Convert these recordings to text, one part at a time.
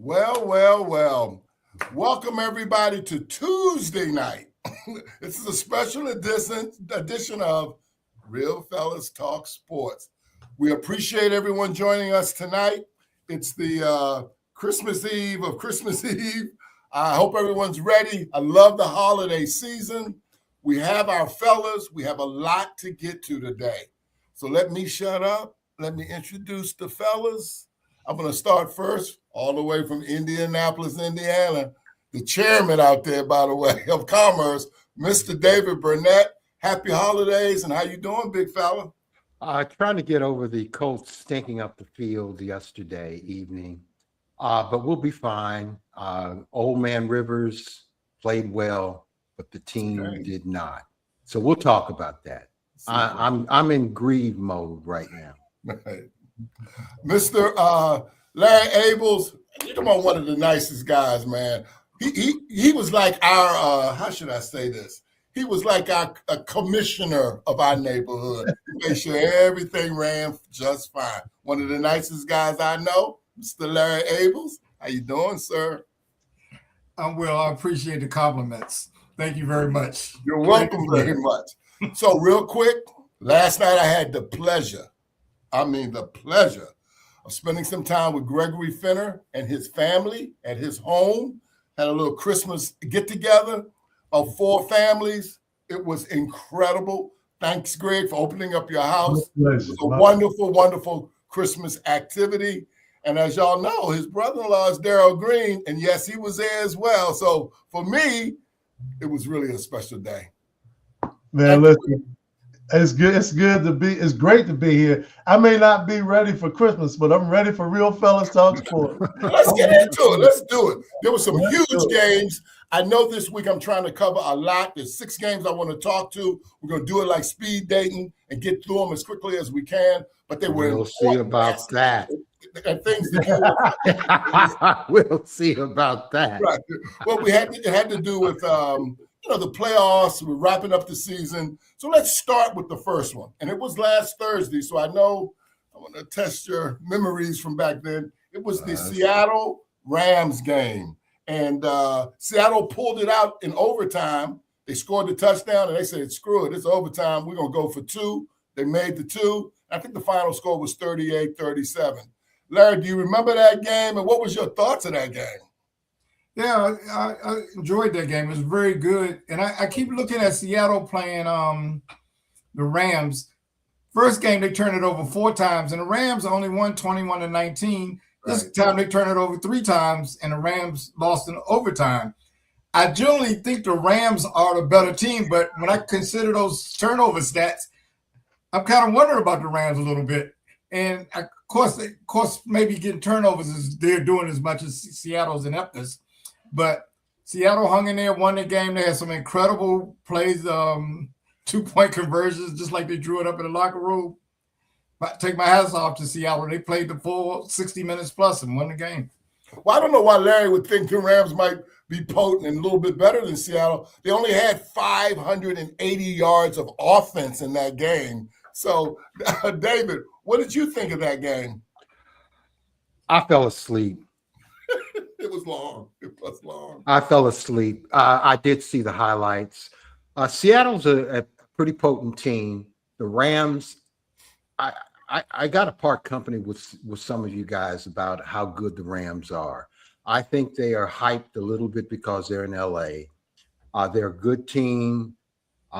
Well, well, well. Welcome everybody to Tuesday night. This is a special edition of Real Fellas Talk Sports. We appreciate everyone joining us tonight. It's the Christmas Eve of Christmas Eve. I hope everyone's ready. I love the holiday season. We have our fellas. We have a lot to get to today. So let me shut up. Let me introduce the fellas. I'm going to start first, all the way from Indianapolis, Indiana. The chairman out there, by the way, of Commerce, Mr. David Burnett. Happy holidays, and how you doing, big fella? Trying to get over the Colts stinking up the field yesterday evening, but we'll be fine. Old Man Rivers played well, but the team did not. So we'll talk about that. I'm in grieve mode right now. Right. Mr. Larry Abels, you're one of the nicest guys, man. He was like our how should I say this? He was like a commissioner of our neighborhood. He made sure everything ran just fine. One of the nicest guys I know, Mr. Larry Abels. How you doing, sir? I'm well. I appreciate the compliments. Thank you very much. You're welcome very much. So real quick, last night I had the pleasure of spending some time with Gregory Finner and his family at his home. Had a little Christmas get-together of 4 families. It was incredible. Thanks, Greg, for opening up your house. It was a wonderful, wonderful Christmas activity. And as y'all know, his brother-in-law is Darryl Green, and yes, he was there as well. So for me, it was really a special day. Man, listen. It's good. It's great to be here. I may not be ready for Christmas, but I'm ready for Real Fellas Talk Sports. Let's get into it. Let's do it. There were some huge games. I know this week I'm trying to cover a lot. There's 6 games I want to talk to. We're going to do it like speed dating and get through them as quickly as we can. But they were. We'll see about that. And things that we'll see about that. Right. Well, it had to do with the playoffs. We're wrapping up the season. So let's start with the first one. And it was last Thursday. So I know I want to test your memories from back then. It was the Seattle Rams game. And Seattle pulled it out in overtime. They scored the touchdown, and they said, screw it, it's overtime. We're going to go for 2. They made the 2. I think the final score was 38-37. Larry, do you remember that game? And what was your thoughts of that game? Yeah, I enjoyed that game. It was very good. And I keep looking at Seattle playing the Rams. First game, they turned it over 4 times, and the Rams only won 21-19. This time, they turned it over 3 times, and the Rams lost in overtime. I generally think the Rams are the better team, but when I consider those turnover stats, I'm kind of wondering about the Rams a little bit. And, of course, maybe getting turnovers is they're doing as much as Seattle's ineptness. But Seattle hung in there, won the game. They had some incredible plays, 2-point conversions, just like they drew it up in the locker room. But take my hats off to Seattle. They played the full 60 minutes plus and won the game. Well, I don't know why Larry would think the Rams might be potent and a little bit better than Seattle. They only had 580 yards of offense in that game. So, David, what did you think of that game? I fell asleep. It was long. It was long. I fell asleep. I did see the highlights. Seattle's a pretty potent team. The Rams, I got to part company with some of you guys about how good the Rams are. I think they are hyped a little bit because they're in L.A. They're a good team.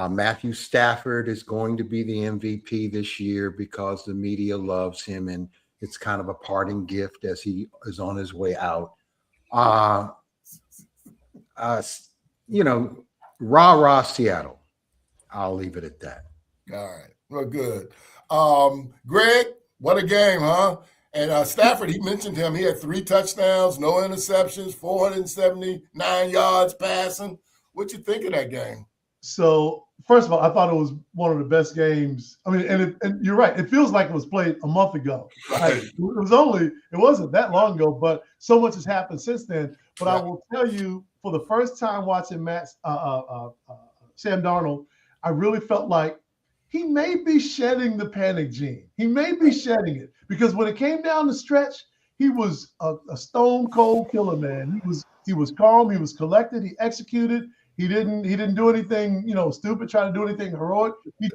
Matthew Stafford is going to be the MVP this year because the media loves him, and it's kind of a parting gift as he is on his way out. Rah Seattle. I'll leave it at that. All right. Well, good. Greg, what a game, huh? And Stafford, he mentioned him. He had 3 touchdowns, no interceptions, 479 yards passing. What you think of that game? So, first of all, I thought it was one of the best games. I mean, and you're right. It feels like it was played a month ago. Right. It wasn't that long ago, but so much has happened since then. But I will tell you, for the first time watching Sam Darnold, I really felt like he may be shedding the panic gene. He may be shedding it because when it came down the stretch, he was a stone cold killer, man. He was calm, he was collected, he executed. He didn't do anything, stupid, try to do anything heroic. He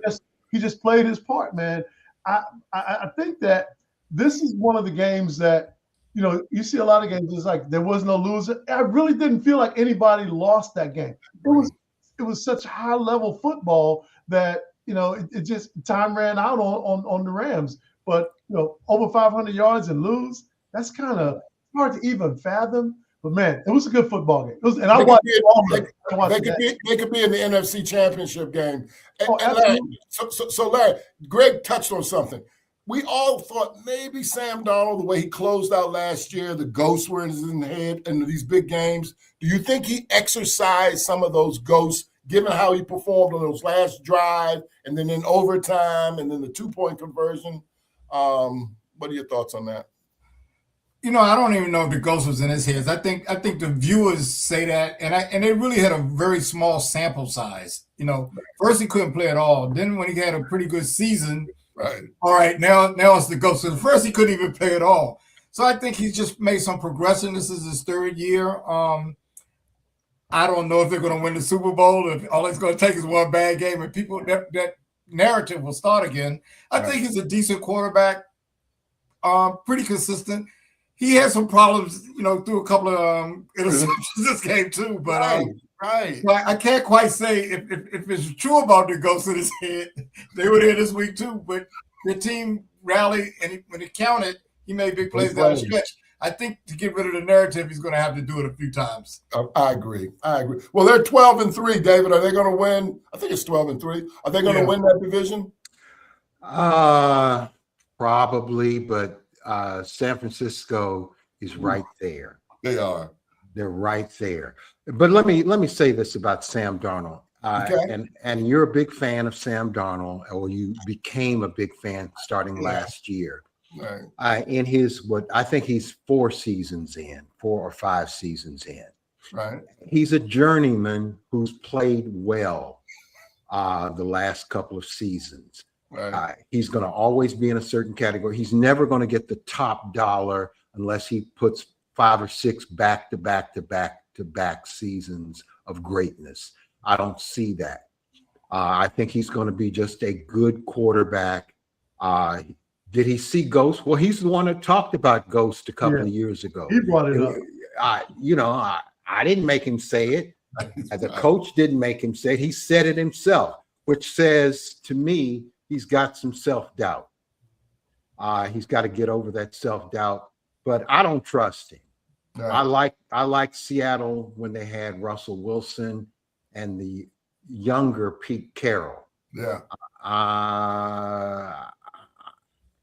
just played his part, man. I think that this is one of the games that, you see a lot of games, it's like there was no loser. I really didn't feel like anybody lost that game. It was such high level football that, it just time ran out on the Rams. But, over 500 yards and lose, that's kind of hard to even fathom. But man, it was a good football game. I watched all of it. They could be in the NFC Championship game. And Larry, so Larry, Greg touched on something. We all thought maybe Sam Darnold, the way he closed out last year, the ghosts were in his head in these big games. Do you think he exercised some of those ghosts, given how he performed on those last drive, and then in overtime, and then the 2-point conversion? What are your thoughts on that? I don't even know if the ghost was in his head. I think the viewers say that, and they really had a very small sample size. First he couldn't play at all. Then when he had a pretty good season, right? All right, now it's the ghost. So first he couldn't even play at all. So I think he's just made some progression. This is his third year. I don't know if they're going to win the Super Bowl. If all it's going to take is one bad game, and people that narrative will start again. I think he's a decent quarterback. Pretty consistent. He had some problems, through a couple of interceptions this game too. But right. So I can't quite say if it's true about the ghost in his head. They were there this week too. But the team rallied, and when it counted, he made big plays down the stretch. I think to get rid of the narrative, he's going to have to do it a few times. I agree. Well, they're 12-3, David. Are they going to win? I think it's 12-3. Are they going to win that division? Probably, but San Francisco is right there. They are. They're right there. But let me say this about Sam Darnold. Okay. And you're a big fan of Sam Darnold, or you became a big fan starting last year. Right. In his I think he's 4 or 5 seasons in. Right. He's a journeyman who's played well the last couple of seasons. Right. He's going to always be in a certain category. He's never going to get the top dollar unless he puts 5 or 6 back-to-back seasons of greatness. I don't see that. I think he's going to be just a good quarterback. Did he see ghosts? Well, he's the one that talked about ghosts a couple of years ago. He brought it up. I didn't make him say it. The coach didn't make him say it. He said it himself, which says to me he's got some self-doubt. He's got to get over that self-doubt, but I don't trust him. Right. I like Seattle when they had Russell Wilson and the younger Pete Carroll. Yeah.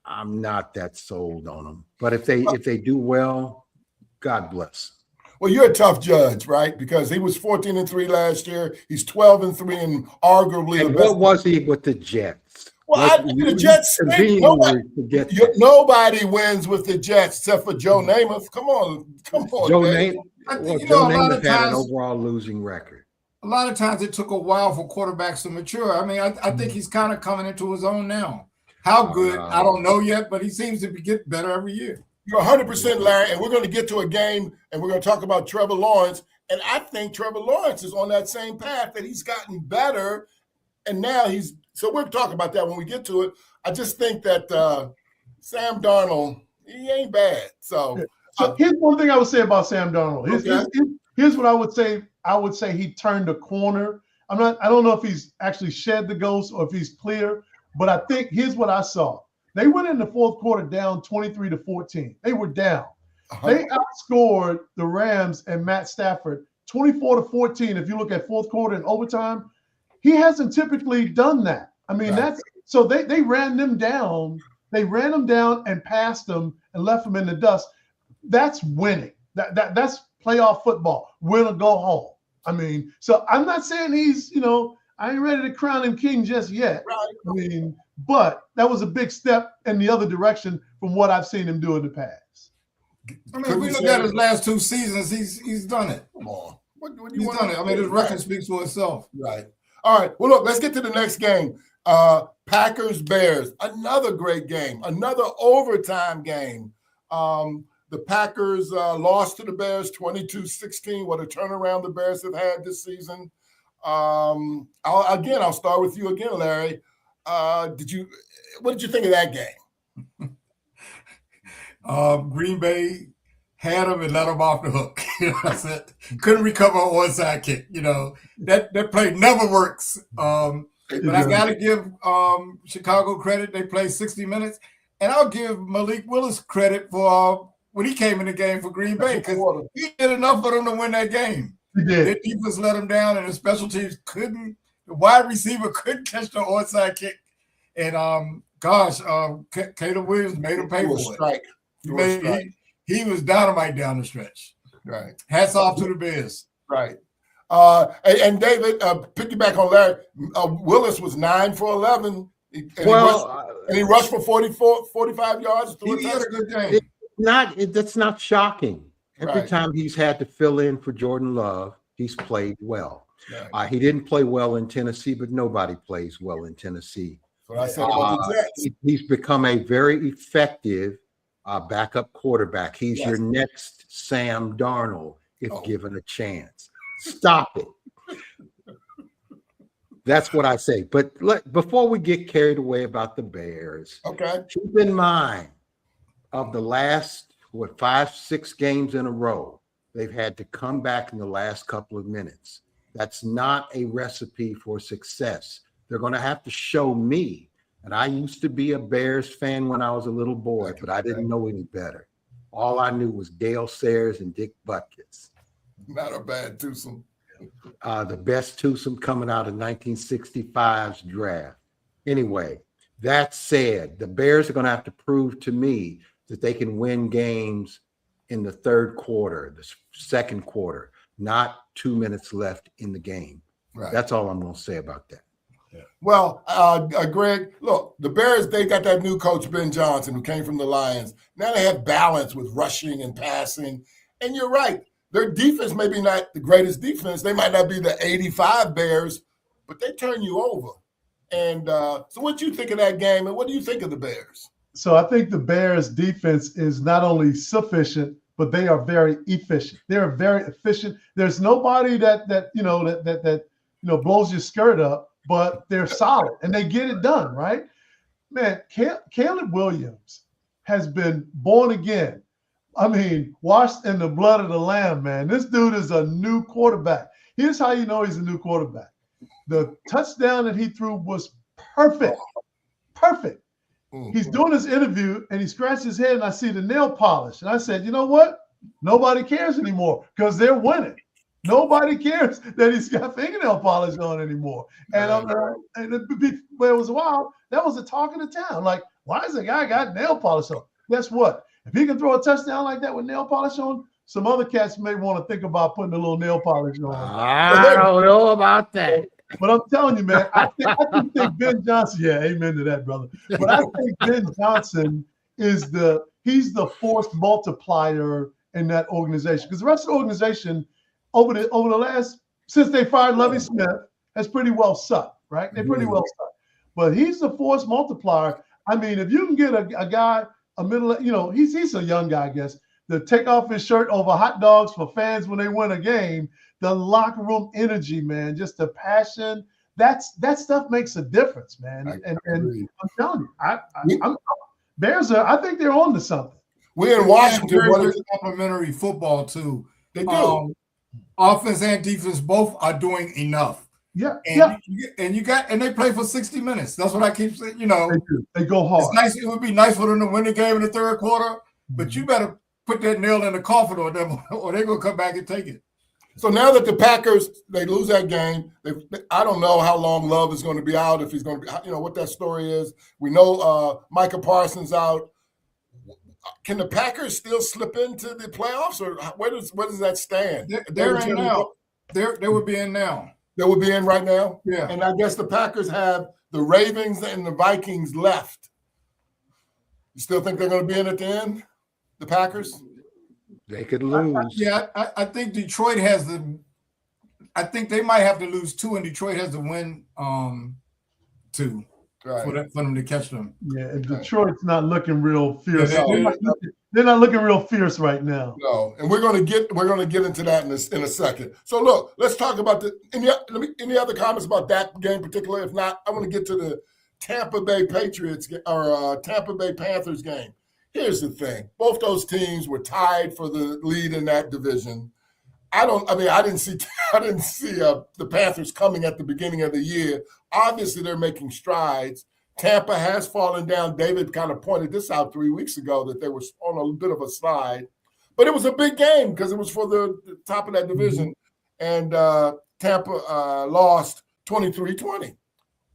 I'm not that sold on them, but if they do well, God bless. Well, you're a tough judge, right? Because he was 14-3 last year. He's 12-3 and arguably the best. What was he with the Jets? Well, the Jets stink. Nobody wins with the Jets except for Joe Namath. Come on. Joe Namath had an overall losing record. A lot of times it took a while for quarterbacks to mature. I mean, I think he's kind of coming into his own now. How good, I don't know yet, but he seems to get better every year. You're 100%, Larry, and we're going to get to a game, and we're going to talk about Trevor Lawrence, and I think Trevor Lawrence is on that same path, that he's gotten better, and now so we'll talk about that when we get to it. I just think that Sam Darnold, he ain't bad. So here's one thing I would say about Sam Darnold. Here's what I would say. I would say he turned a corner. I don't know if he's actually shed the ghost or if he's clear, but I think here's what I saw. They went in the fourth quarter down 23-14. They were down. They outscored the Rams and Matt Stafford 24-14. If you look at fourth quarter and overtime, he hasn't typically done that. I mean, they ran them down. They ran them down and passed them and left them in the dust. That's winning. That's playoff football. Win or go home. I mean, so I'm not saying he's, I ain't ready to crown him king just yet. Right. I mean, but that was a big step in the other direction from what I've seen him do in the past. I mean, if we look at his last 2 seasons, he's done it. Come on. What do He's done it. I mean, his record speaks for itself. Right. All right. Well, look, let's get to the next game. Packers-Bears, another great game, another overtime game. The The Packers lost to the Bears 22-16. What a turnaround the Bears have had this season. I'll start with you again, Larry. What did you think of that game? Green Bay had him and let him off the hook. I said couldn't recover an onside kick. That play never works. But I got to give Chicago credit. They played 60 minutes, and I'll give Malik Willis credit for when he came in the game for Green Bay because he did enough for them to win that game. He did. Their defense let him down, and the special teams couldn't. The wide receiver couldn't catch the onside kick, and Caleb Williams made him pay for it. He was dynamite down the stretch. Right. Hats off to the Bears. Right. And David, piggyback on Larry, Willis was 9 for 11. And he rushed for 45 yards. He had a good game. That's not shocking. Every Right. time he's had to fill in for Jordan Love, he's played well. Right. He didn't play well in Tennessee, but nobody plays well in Tennessee. What I said about the Jets. He's become a very effective backup quarterback. He's your next Sam Darnold if given a chance. Stop it. That's what I say. But before we get carried away about the Bears, keep in mind of the last 5-6 games in a row, they've had to come back in the last couple of minutes. That's not a recipe for success. They're going to have to show me. And I used to be a Bears fan when I was a little boy, but I didn't know any better. All I knew was Dale Sayers and Dick Butkus. Not a bad twosome. The best twosome coming out of 1965's draft. Anyway, that said, the Bears are going to have to prove to me that they can win games in the third quarter, the second quarter, not 2 minutes left in the game. Right. That's all I'm going to say about that. Well, Greg, look, the Bears, they got that new coach, Ben Johnson, who came from the Lions. Now they have balance with rushing and passing. And you're right. Their defense may be not the greatest defense. They might not be the 85 Bears, but they turn you over. And so what do you think of that game, and what do you think of the Bears? So I think the Bears defense is not only sufficient, but they are very efficient. They're very efficient. There's nobody that blows your skirt up, but they're solid and they get it done, right? Man, Caleb Williams has been born again. I mean, washed in the blood of the Lamb, man. This dude is a new quarterback. Here's how you know he's a new quarterback. The touchdown that he threw was perfect. Perfect. He's doing his interview and he scratched his head and I see the nail polish. And I said, you know what? Nobody cares anymore because they're winning. Nobody cares that he's got fingernail polish on anymore. And it was a while, that was the talk of the town. Like, why is the guy got nail polish on? Guess what? If he can throw a touchdown like that with nail polish on, some other cats may want to think about putting a little nail polish on. I don't know about that. But I'm telling you, man, I think Ben Johnson, yeah, amen to that, brother. But I think Ben Johnson he's the force multiplier in that organization. Because the rest of the organization over the last, since they fired Lovie Smith, has pretty well sucked, right? They pretty well sucked. But he's the force multiplier. I mean, if you can get a guy, he's a young guy, I guess, to take off his shirt over hot dogs for fans when they win a game, the locker room energy, man, just the passion, that stuff makes a difference, man. And I'm telling you, Bears I think they're on to something. We're in Washington. Very complimentary football too. They do. Offense and defense both are doing enough. Yeah, and they play for 60 minutes. That's what I keep saying. They go hard. It's nice. It would be nice for them to win the game in the third quarter, but you better put that nail in the coffin on them, or they're gonna come back and take it. So now that the Packers, they lose that game, I don't know how long Love is going to be out, if he's going to be, what that story is. We know Micah Parsons out. Can the Packers still slip into the playoffs, or where does that stand? They're in now. They would be in now. They would be in right now? Yeah. And I guess the Packers have the Ravens and the Vikings left. You still think they're going to be in at the end, the Packers? They could lose. I think Detroit has I think they might have to lose 2, and Detroit has to win 2. Right. for them to catch them. Yeah, and Detroit's not looking real fierce. Yeah, they're not looking real fierce right now. No, and we're gonna get into that in a second. So look, let's talk about any other comments about that game in particular. If not, I want to get to the Tampa Bay Patriots or Tampa Bay Panthers game. Here's the thing: both those teams were tied for the lead in that division. I didn't see the Panthers coming at the beginning of the year. Obviously, they're making strides. Tampa has fallen down. David kind of pointed this out 3 weeks ago that they were on a bit of a slide. But it was a big game because it was for the top of that division. And Tampa lost 23-20.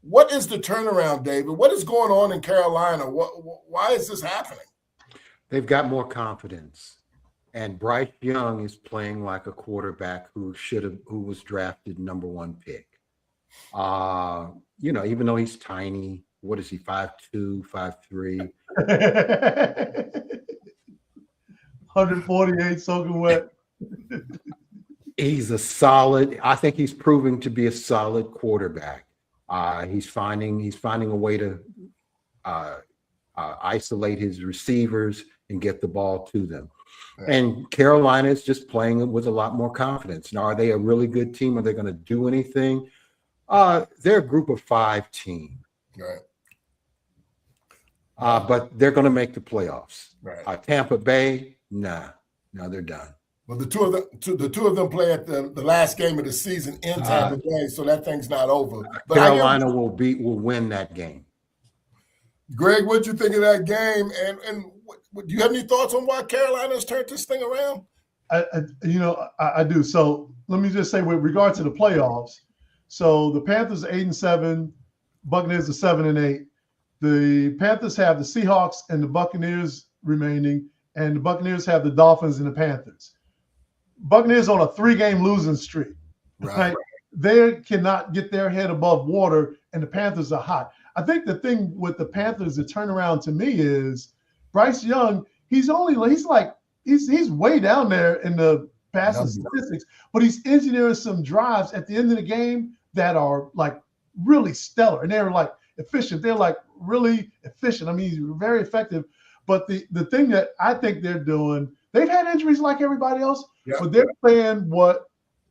What is the turnaround, David? What is going on in Carolina? Why is this happening? They've got more confidence. And Bryce Young is playing like a quarterback who was drafted number 1 pick. Even though he's tiny, what is he, 5'2", 5'3"? 148 soaking wet. I think he's proving to be a solid quarterback. He's finding a way to isolate his receivers and get the ball to them. And Carolina is just playing with a lot more confidence. Now, are they a really good team? Are they going to do anything? They're a group of 5 team. Right. But they're going to make the playoffs. Right. Tampa Bay, no, they're done. Well, the two of them play at the last game of the season in Tampa Bay, so that thing's not over. But Carolina will win that game. Greg, what'd you think of that game? And do you have any thoughts on why Carolina's turned this thing around? I do. So let me just say, with regard to the playoffs, so the Panthers are 8-7, Buccaneers are 7-8. The Panthers have the Seahawks and the Buccaneers remaining, and the Buccaneers have the Dolphins and the Panthers. Buccaneers on a 3-game losing streak. Right? They cannot get their head above water, and the Panthers are hot. I think the thing with the Panthers, the turnaround to me is Bryce Young. He's way down there in the passing statistics, but he's engineering some drives at the end of the game that are like really stellar, and they're like efficient. They're like really efficient. I mean, he's very effective. But the thing that I think they're doing, they've had injuries like everybody else, but they're playing what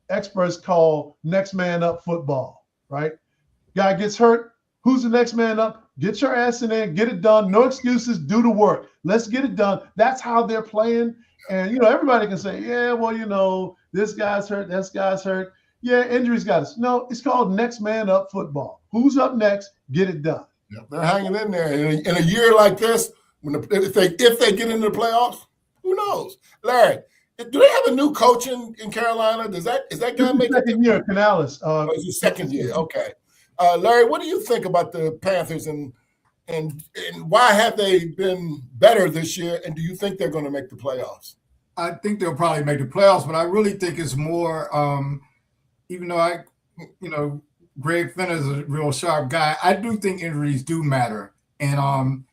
experts call next man up football, right? Guy gets hurt. Who's the next man up? Get your ass in there, get it done. No excuses, do the work. Let's get it done. That's how they're playing. And, everybody can say, yeah, well, this guy's hurt, this guy's hurt. Yeah, injuries got us. No, it's called next man up football. Who's up next? Get it done. Yeah, they're hanging in there. In a year like this, if they get into the playoffs, who knows? Larry, do they have a new coach in Carolina? Is that guy make second year, Canales? It's his second year. Okay. Larry, what do you think about the Panthers and why have they been better this year? And do you think they're going to make the playoffs? I think they'll probably make the playoffs, but I really think it's more, even though Greg Fenner is a real sharp guy, I do think injuries do matter. And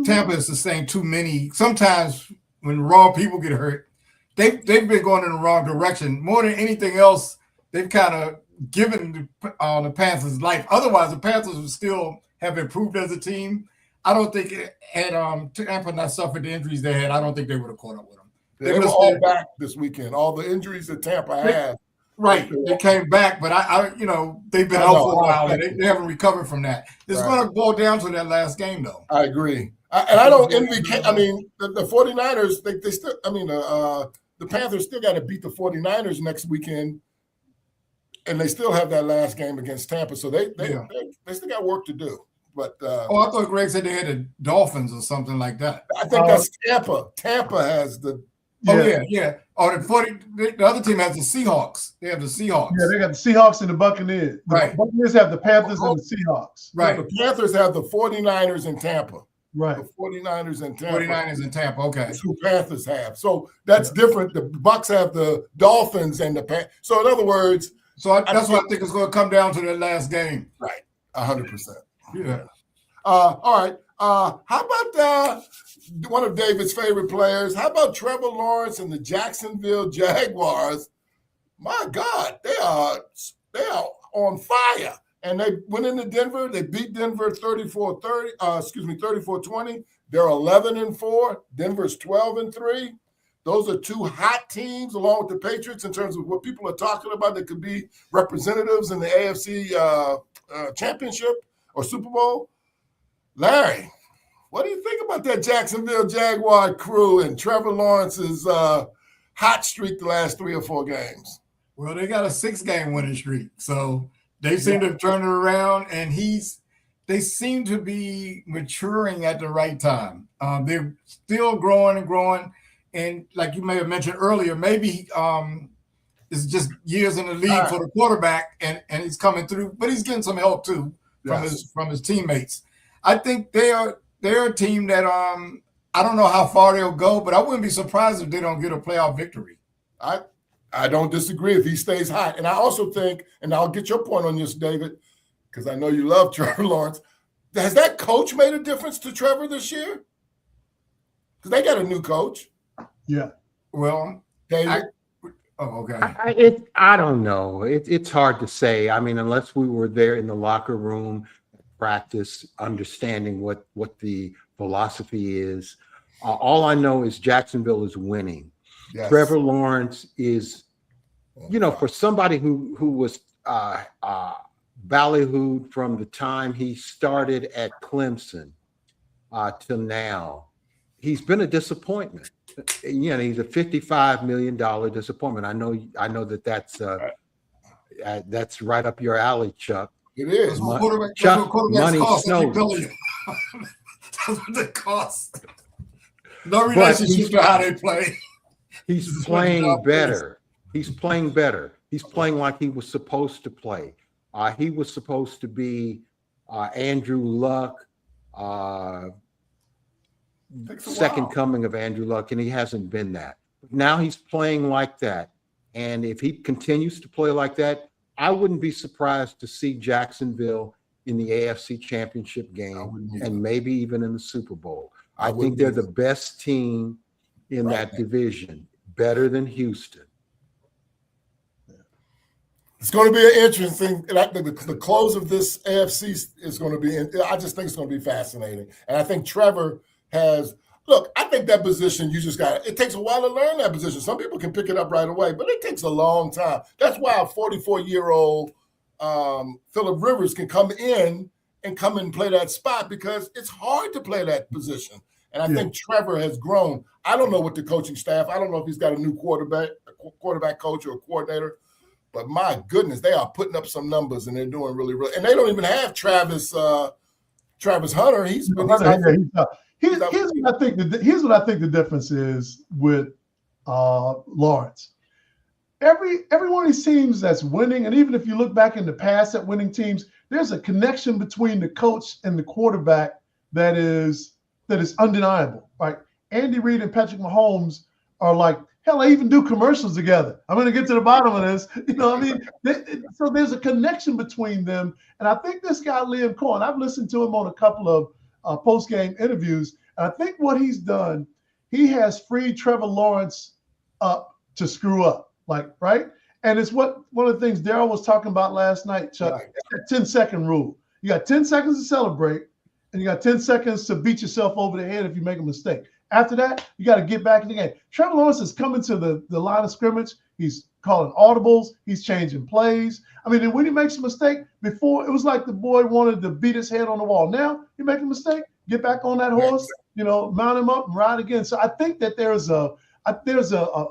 Tampa has sustained too many. Sometimes when wrong people get hurt, they've been going in the wrong direction. More than anything else, they've kind of given the Panthers life. Otherwise, the Panthers would still have improved as a team. I don't think had Tampa not suffered the injuries they had, I don't think they would have caught up with them. They were all back this weekend. All the injuries that Tampa had. Right. They came back, but they've been out for a while. They haven't recovered from that. It's going to boil down to that last game, though. I agree. I don't envy. I mean, the 49ers, they still, the Panthers still got to beat the 49ers next weekend, and they still have that last game against Tampa. So they still got work to do. But I thought Greg said they had the Dolphins or something like that. I think that's Tampa. Tampa has the. Yeah. Or the other team has the Seahawks. They have the Seahawks. Yeah, they got the Seahawks and the Buccaneers. Right. The Buccaneers have the Panthers and the Seahawks. Right. The Panthers have the 49ers in Tampa. Right. The 49ers in Tampa. 49ers in Tampa, okay. That's who Panthers have. So that's different. The Bucs have the Dolphins and the Panthers. So in other words. That's what I think it's going to come down to that last game. Right. 100%. Yeah. All right. How about one of David's favorite players? How about Trevor Lawrence and the Jacksonville Jaguars? My God, they are on fire. and they went into Denver. They beat Denver 34-20. They're 11-4. Denver's 12-3. Those are two hot teams, along with the Patriots, in terms of what people are talking about that could be representatives in the AFC Championship or Super Bowl. Larry, what do you think about that Jacksonville Jaguar crew and Trevor Lawrence's hot streak the last 3 or 4 games? Well, they got a 6-game winning streak, so they seem to turn it around, and they seem to be maturing at the right time. They're still growing and growing. And like you may have mentioned earlier, maybe it's just years in the league for the quarterback, and he's coming through, but he's getting some help too from his teammates. I think they're a team that I don't know how far they'll go, but I wouldn't be surprised if they don't get a playoff victory. I don't disagree if he stays hot. And I also think, and I'll get your point on this, David, because I know you love Trevor Lawrence. Has that coach made a difference to Trevor this year? Because they got a new coach. Yeah. Well, David. okay. I don't know. It's hard to say. I mean, unless we were there in the locker room, practice, understanding what the philosophy is. All I know is Jacksonville is winning. Yes. Trevor Lawrence is, for somebody who was ballyhooed from the time he started at Clemson till now, he's been a disappointment. He's a $55 million disappointment. I know that's right up your alley, Chuck. It is. Chuck, money snows. That's what they cost. No relationship to how they play. He's playing better. He's playing better. He's playing like he was supposed to play. He was supposed to be Andrew Luck, second coming of Andrew Luck, and he hasn't been that. Now he's playing like that. And if he continues to play like that, I wouldn't be surprised to see Jacksonville in the AFC Championship game and maybe even in the Super Bowl. I think they're the best team in that division, better than Houston. It's going to be an interesting. The close of this AFC is going to be. I just think it's going to be fascinating, and I think Trevor has. Look, I think that position you just got. It takes a while to learn that position. Some people can pick it up right away, but it takes a long time. That's why a 44-year-old Phillip Rivers can come in and play that spot, because it's hard to play that position. And I think Trevor has grown. I don't know what the coaching staff. I don't know if he's got a new quarterback coach or a coordinator. But my goodness, they are putting up some numbers, and they're doing really, really. And they don't even have Travis Hunter. Here's what I think the difference is with Lawrence. Every one of these teams that's winning, and even if you look back in the past at winning teams, there's a connection between the coach and the quarterback that is undeniable. Like Andy Reid and Patrick Mahomes are like. Hell, they even do commercials together. I'm going to get to the bottom of this. So there's a connection between them. And I think this guy, Liam Cohen, I've listened to him on a couple of post-game interviews. And I think what he's done, he has freed Trevor Lawrence up to screw up, right? And it's one of the things Daryl was talking about last night, Chuck, that 10-second rule. You got 10 seconds to celebrate, and you got 10 seconds to beat yourself over the head if you make a mistake. After that, you got to get back in the game. Trevor Lawrence is coming to the line of scrimmage. He's calling audibles. He's changing plays. I mean, and when he makes a mistake, before it was like the boy wanted to beat his head on the wall. Now he makes a mistake, get back on that horse, mount him up and ride again. So I think that there's a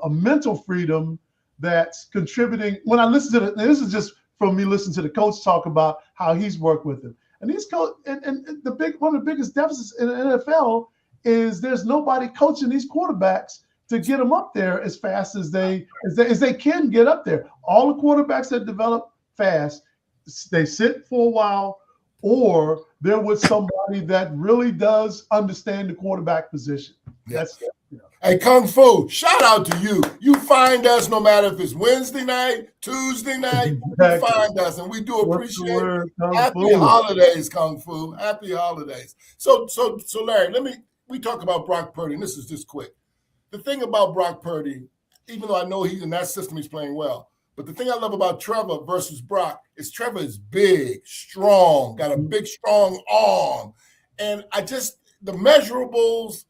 mental freedom that's contributing. When I listen to this is just from me listening to the coach talk about how he's worked with him. And these one of the biggest deficits in the NFL is there's nobody coaching these quarterbacks to get them up there as fast as they can get up there. All the quarterbacks that develop fast, they sit for a while, or they're with somebody that really does understand the quarterback position. Yes. Hey, Kung Fu, shout out to you. You find us no matter if it's Wednesday night, Tuesday night, you find us, and we do appreciate it. Happy holidays, Kung Fu. Happy holidays. So Larry, we talk about Brock Purdy, and this is just quick. The thing about Brock Purdy, even though I know he's in that system, he's playing well, But the thing I love about Trevor versus Brock is Trevor is big, strong, got a big, strong arm. And the measurables,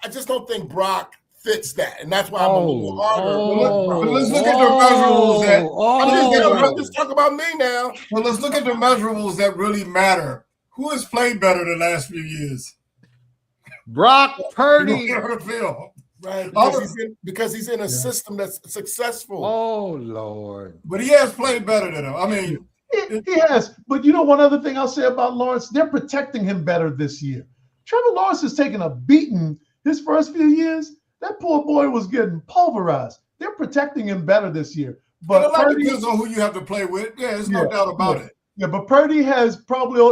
I just don't think Brock fits that. And that's why I'm a little harder. But let's look at the measurables that I'm just talking about me now. Well, let's look at the measurables that really matter. Who has played better the last few years? Brock Purdy. Right, because he's in a system that's successful. Oh, Lord. But he has played better than him. I mean, he has. But you know, one other thing I'll say about Lawrence, they're protecting him better this year. Trevor Lawrence has taken a beating his first few years. That poor boy was getting pulverized. They're protecting him better this year. But a lot depends on who you have to play with. Yeah, there's no doubt about it. Yeah, but Purdy has probably,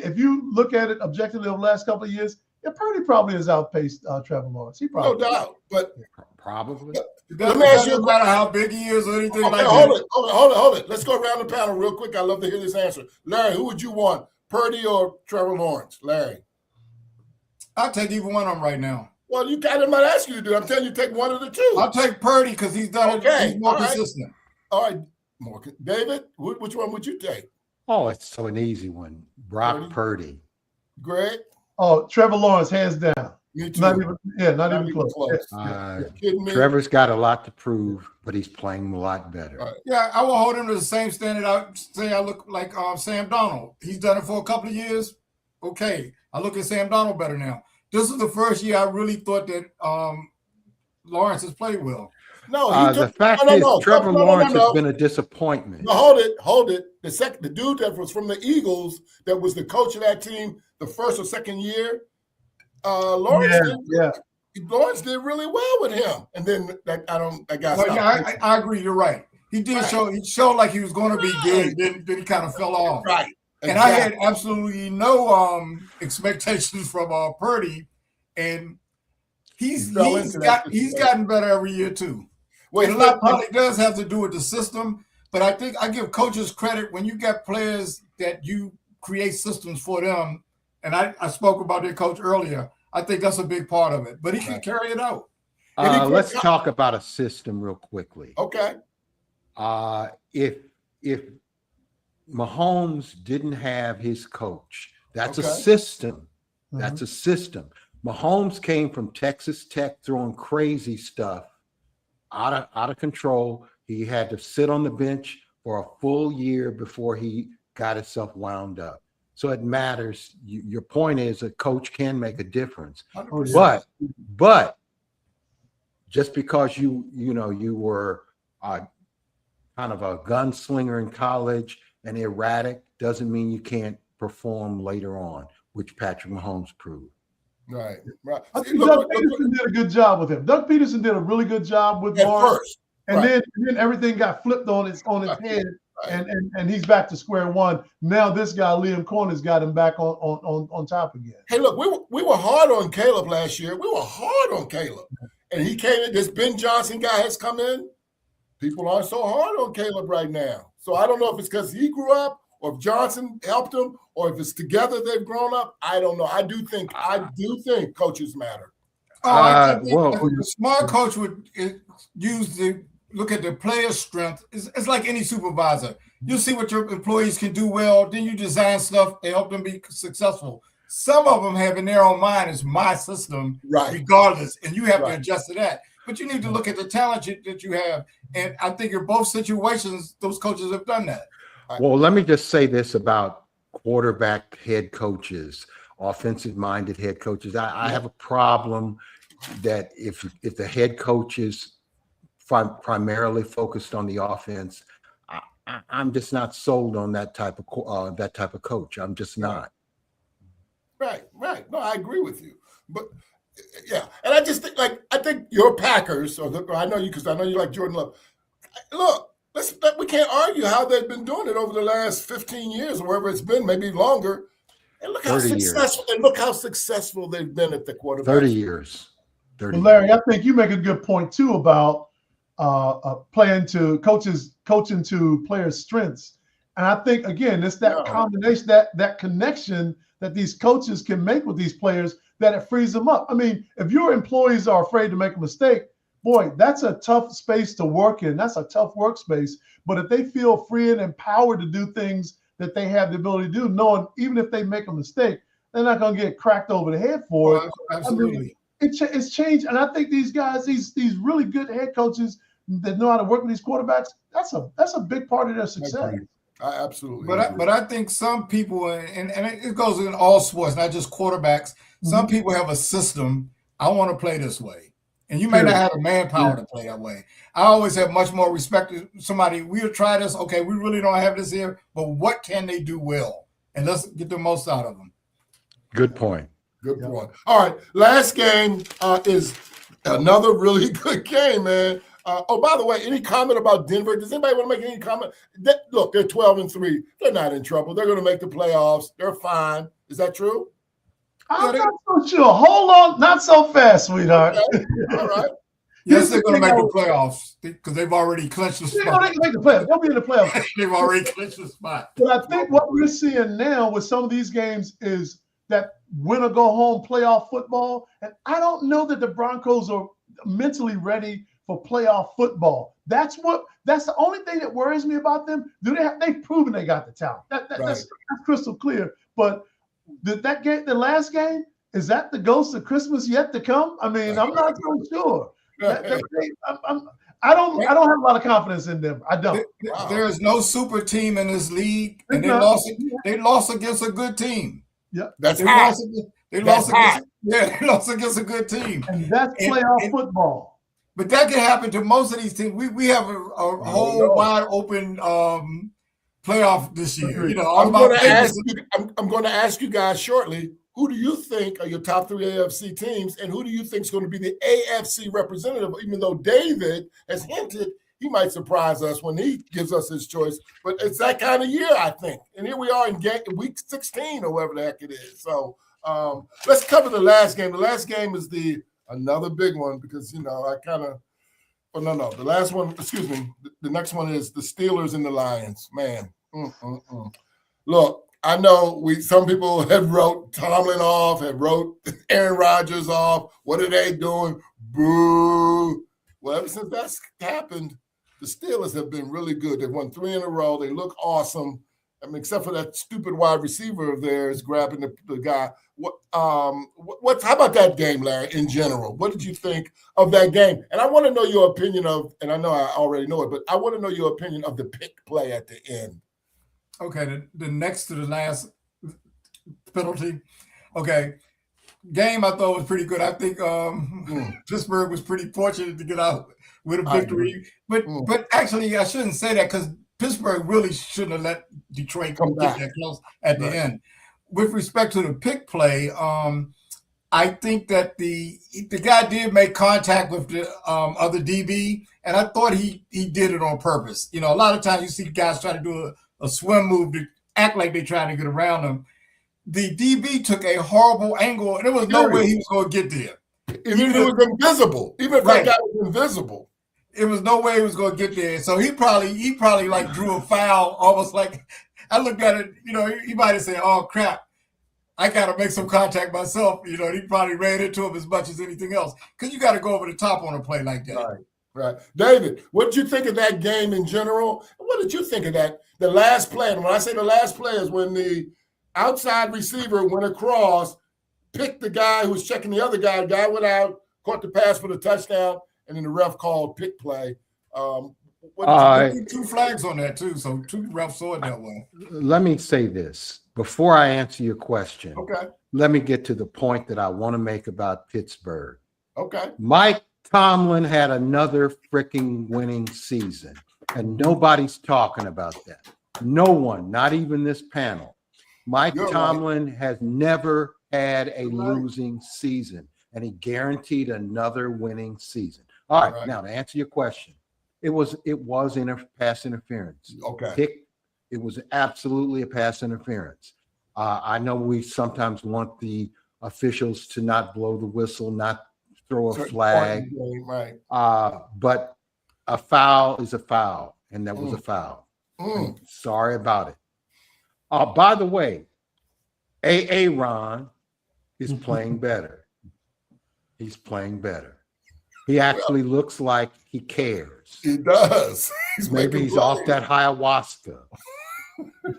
if you look at it objectively over the last couple of years, Purdy probably has outpaced Trevor Lawrence. He probably, no doubt, but probably. Let me ask you, no matter how big he is or anything like that. Hold it. Let's go around the panel real quick. I love to hear this answer. Larry, who would you want, Purdy or Trevor Lawrence? Larry, I'll take either one of them right now. Well, I'm not asking you to do. I'm telling you, take one of the two. I'll take Purdy because he's done it. He's more consistent. All right, David, which one would you take? Oh, it's so an easy one. Brock Purdy. Greg? Oh, Trevor Lawrence, hands down. Me too. Not even close. Trevor's got a lot to prove, but he's playing a lot better. Right. Yeah, I will hold him to the same standard. I say I look like Sam Darnold. He's done it for a couple of years. Okay, I look at Sam Darnold better now. This is the first year I really thought that Lawrence has played well. No, the fact is Trevor Lawrence has been a disappointment. No, hold it. The dude that was from the Eagles, that was the coach of that team the first or second year, Lawrence did really well with him. And then I agree. You're right. He did show. He showed like he was going to be good. Then he kind of fell off. Right. And exactly. I had absolutely no expectations from Purdy, and he's gotten better every year too. Well, and a lot probably does have to do with the system, but I think I give coaches credit when you got players that you create systems for them. And I spoke about their coach earlier. I think that's a big part of it, but he can carry it out. Let's talk about a system real quickly. Okay. If Mahomes didn't have his coach, that's a system. That's a system. Mahomes came from Texas Tech throwing crazy stuff, out of control. He had to sit on the bench for a full year before he got himself wound up. So it matters. Your point is a coach can make a difference. 100%. But just because you were kind of a gunslinger in college and erratic doesn't mean you can't perform later on, which Patrick Mahomes proved. Right. I think Doug Peterson did a good job with him. Doug Peterson did a really good job with Lawrence. And then everything got flipped on its head, and he's back to square one. Now this guy, Liam Corner's got him back on top again. Hey, look, we were hard on Caleb last year. We were hard on Caleb. And he came in, this Ben Johnson guy has come in. People aren't so hard on Caleb right now. So I don't know if it's because he grew up or if Johnson helped him or if it's together they've grown up. I don't know. I do think coaches matter. I think a smart coach would look at the player's strength. It's like any supervisor. You see what your employees can do well, then you design stuff to help them be successful. Some of them have in their own mind, it's my system, regardless, and you have to adjust to that. But you need to look at the talent that you have. And I think in both situations, those coaches have done that. Well, let me just say this about quarterback head coaches, offensive-minded head coaches. I have a problem that if the head coach is primarily focused on the offense, I'm just not sold on that type of coach. I'm just not. Right. No, I agree with you. But yeah, and I just think I think your Packers, I know you because I know you like Jordan Love. Look, we can't argue how they've been doing it over the last 15 years or wherever it's been, maybe longer. And look how successful they've been at the quarterback. 30 years. Well, Larry, I think you make a good point too about coaching to players' strengths. And I think again, it's that combination, that connection that these coaches can make with these players that it frees them up. I mean, if your employees are afraid to make a mistake, boy, that's a tough space to work in. That's a tough workspace. But if they feel free and empowered to do things that they have the ability to do, knowing even if they make a mistake, they're not going to get cracked over the head for it. Absolutely. I mean, it's changed. And I think these guys, these really good head coaches that know how to work with these quarterbacks, that's a big part of their success. I absolutely. But I think some people, and it goes in all sports, not just quarterbacks. Some people have a system. I want to play this way, and you may not have the manpower to play that way. I always have much more respect to somebody. We'll try this. Okay, we really don't have this here, but what can they do well, and let's get the most out of them. Good point. Good point. All right, last game is another really good game, man. Oh, by the way, any comment about Denver? Does anybody want to make any comment? Look, they're 12-3. They're not in trouble. They're going to make the playoffs. They're fine. Is that true? I'm not so sure. Hold on, not so fast, sweetheart. Okay. All right. Yes, they're going to make the playoffs because they've already clinched the spot. They can make the playoffs. They'll be in the playoffs. They've already clinched the spot. But I think what we're seeing now with some of these games is that win or go home playoff football. And I don't know that the Broncos are mentally ready for playoff football. That's the only thing that worries me about them. They've proven they got the talent. That's crystal clear. But that game, the last game, is that the ghost of Christmas yet to come? I mean, I'm not so sure. I don't have a lot of confidence in them. I don't. There is no super team in this league, and they lost against a good team. Yeah, they lost against a good team. And that's playoff football. But that can happen to most of these teams. We have a whole wide open playoff this year. You know, I'm going to ask you guys shortly. Who do you think are your top 3 AFC teams, and who do you think is going to be the AFC representative? Even though David has hinted he might surprise us when he gives us his choice, but it's that kind of year, I think. And here we are in week 16 or whatever the heck it is. So let's cover the last game. The last game is another big one because, you know, the last one, excuse me, the next one is the Steelers and the Lions. Man, Look, I know some people have wrote Tomlin off, have wrote Aaron Rodgers off. What are they doing? Boo. Well, ever since that's happened, the Steelers have been really good. They've won 3 in a row. They look awesome. I mean, except for that stupid wide receiver of theirs grabbing the guy. How about that game, Larry, in general? What did you think of that game? And I want to know your opinion and I know I already know it, but I want to know your opinion of the pick play at the end. Okay, the next to the last penalty. Okay, game I thought was pretty good. I think Pittsburgh was pretty fortunate to get out with a victory. But actually, I shouldn't say that because Pittsburgh really shouldn't have let Detroit come back that close at the end. With respect to the pick play, I think that the guy did make contact with the other DB, and I thought he did it on purpose. You know, a lot of times you see guys try to do a swim move to act like they're trying to get around him. The DB took a horrible angle, and there was no way he was going to get there. Even if it was invisible. Even if that guy was invisible. It was no way he was going to get there. So he probably like drew a foul, almost like I looked at it, you know, he might have said, oh, crap, I got to make some contact myself. You know, he probably ran into him as much as anything else because you got to go over the top on a play like that. Right. David, what did you think of that game in general? What did you think of that? The last play, and when I say the last play is when the outside receiver went across, picked the guy who was checking the other guy. The guy went out, caught the pass for the touchdown, and then the ref called pick play. 2 flags on that too, so 2 refs saw it that way. Let me say this before I answer your question. Okay. Let me get to the point that I want to make about Pittsburgh. Okay. Mike Tomlin had another freaking winning season, and nobody's talking about that. No one, not even this panel. Mike Tomlin has never had a losing season, and he guaranteed another winning season. All right. Now to answer your question, it was pass interference. Okay. It was absolutely a pass interference. I know we sometimes want the officials to not blow the whistle, not throw a flag. Right. But a foul is a foul, and that was a foul. Sorry about it. By the way, Aaron is playing better. He's playing better. He actually looks like he cares. He does. Maybe he's plays. off that ayahuasca.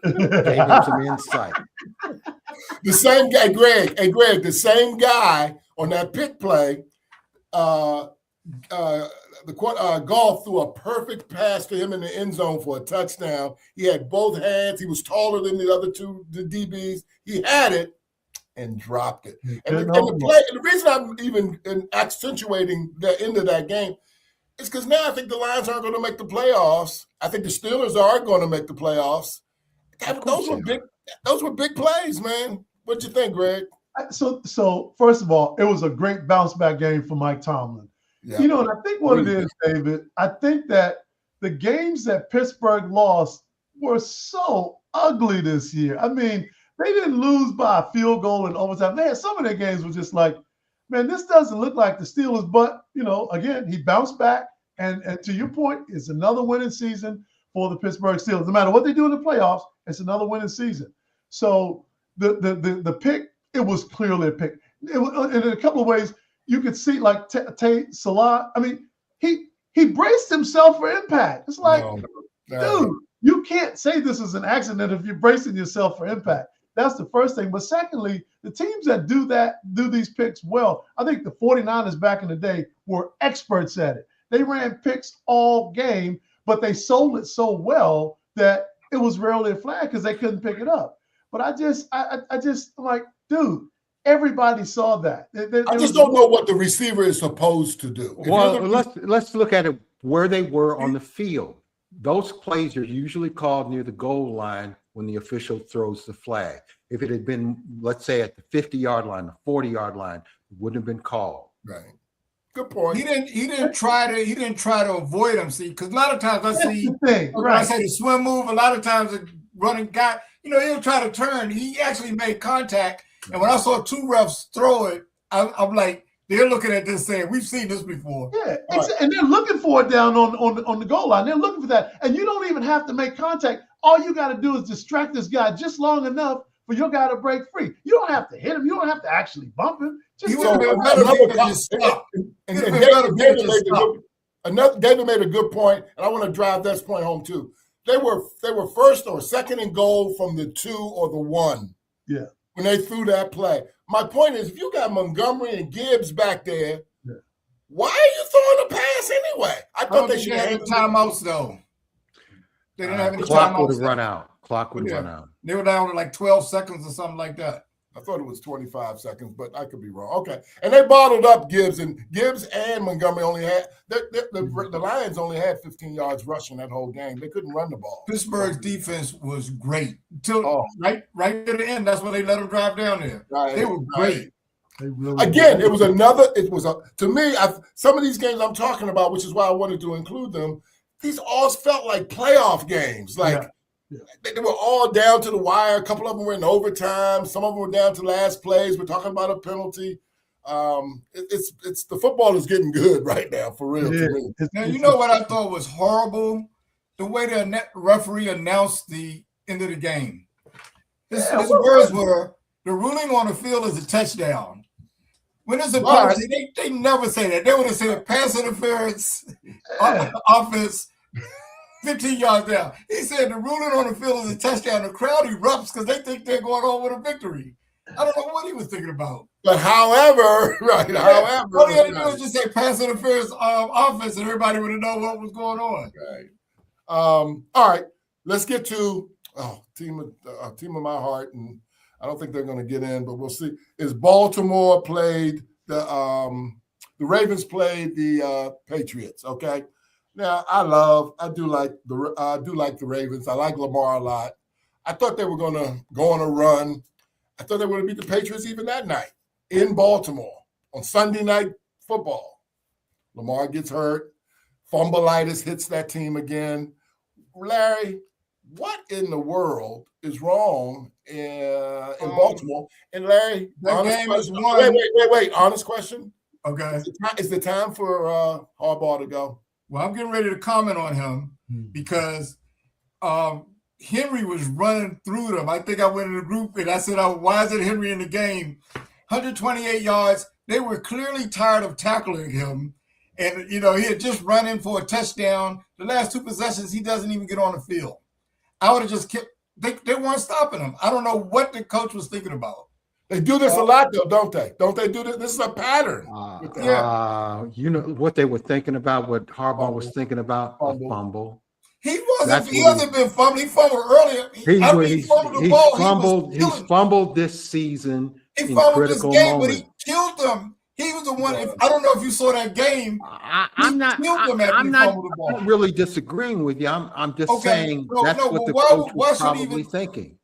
Gave him some insight. The same guy, Greg. Hey, Greg, the same guy on that pick play. Golf threw a perfect pass to him in the end zone for a touchdown. He had both hands. He was taller than the other two, the DBs. He had it and dropped it. And the reason I'm even accentuating the end of that game is because now I think the Lions aren't going to make the playoffs. I think the Steelers are going to make the playoffs. Those were big plays, man. What'd you think, Greg? So first of all, it was a great bounce back game for Mike Tomlin. Yeah. You know, and I think what it is, David, I think that the games that Pittsburgh lost were so ugly this year. I mean, they didn't lose by a field goal in overtime. Man, some of their games were just like, man, this doesn't look like the Steelers. But, you know, again, he bounced back. And to your point, it's another winning season for the Pittsburgh Steelers. No matter what they do in the playoffs, it's another winning season. So the pick, it was clearly a pick. And in a couple of ways, you could see like Salah. I mean, he braced himself for impact. It's like, dude, you can't say this is an accident if you're bracing yourself for impact. That's the first thing. But secondly, the teams that do these picks well, I think the 49ers back in the day were experts at it. They ran picks all game, but they sold it so well that it was rarely a flag because they couldn't pick it up. But I just like, dude, everybody saw that. I just don't know what the receiver is supposed to do. Well, let's look at it where they were on the field. Those plays are usually called near the goal line when the official throws the flag. If it had been, let's say, at the 50-yard line, the 40-yard line, it wouldn't have been called. Right. Good point. He didn't try to avoid them. See, because a lot of times I see the swim move. A lot of times the running guy, he'll try to turn. He actually made contact. And when I saw two refs throw it, I'm like, they're looking at this saying, we've seen this before. Yeah, and they're looking for it down on the goal line. They're looking for that. And you don't even have to make contact. All you got to do is distract this guy just long enough for your guy to break free. You don't have to hit him. You don't have to actually bump him. David made a good point, and I want to drive this point home too. They were first or second and goal from the 2 or the 1. Yeah. When they threw that play. My point is, if you got Montgomery and Gibbs back there, why are you throwing a pass anyway? I thought they should have had timeouts though. They didn't have any clock timeouts. Would have run out. Clock would have run out. They were down to like 12 seconds or something like that. I thought it was 25 seconds, but I could be wrong. Okay. And they bottled up Gibbs and Montgomery only had the Lions only had 15 yards rushing that whole game. They couldn't run the ball. Pittsburgh's defense was great. Right to the end, that's when they let them drive down there. Right, they were great. They really to me, some of these games I'm talking about, which is why I wanted to include them, these all felt like playoff games. They were all down to the wire. A couple of them were in overtime. Some of them were down to last plays. We're talking about a penalty. It's the football is getting good right now, for real. Now, you know what I thought was horrible? The way the referee announced the end of the game. His words were, the ruling on the field is a touchdown. When it's a penalty, they never say that. They would have said pass interference, offense, 15 yards down. He said the ruling on the field is a touchdown. The crowd erupts because they think they're going on with a victory. I don't know what he was thinking about. But however, all he had to do was just say pass interference offense, and everybody would have known what was going on. Right. All right. Let's get to team of my heart, and I don't think they're going to get in, but we'll see. Is Baltimore played the Ravens played the Patriots? Okay. Now I do like the Ravens. I like Lamar a lot. I thought they were going to go on a run. I thought they were going to beat the Patriots even that night in Baltimore on Sunday Night Football. Lamar gets hurt. Fumbleitis hits that team again. Larry, what in the world is wrong in Baltimore? And Larry, that game is won. Wait. Honest question. Okay. Is the time for Harbaugh to go? Well, I'm getting ready to comment on him because Henry was running through them. I think I went in the group and I said, why is it Henry in the game? 128 yards. They were clearly tired of tackling him. And, he had just run in for a touchdown. The last 2 possessions, he doesn't even get on the field. I would have just kept – they weren't stopping him. I don't know what the coach was thinking about. They do this a lot, though, don't they? Don't they do this? This is a pattern. You know what they were thinking about, what Harbaugh was thinking about? Fumble. A fumble. He wasn't. He hasn't been fumbling. He fumbled earlier. He's fumbled this season. He fumbled this game, but he killed them. He was the one. I don't know if you saw that game. I'm not really disagreeing with you. I'm just saying that's what the coach was probably thinking.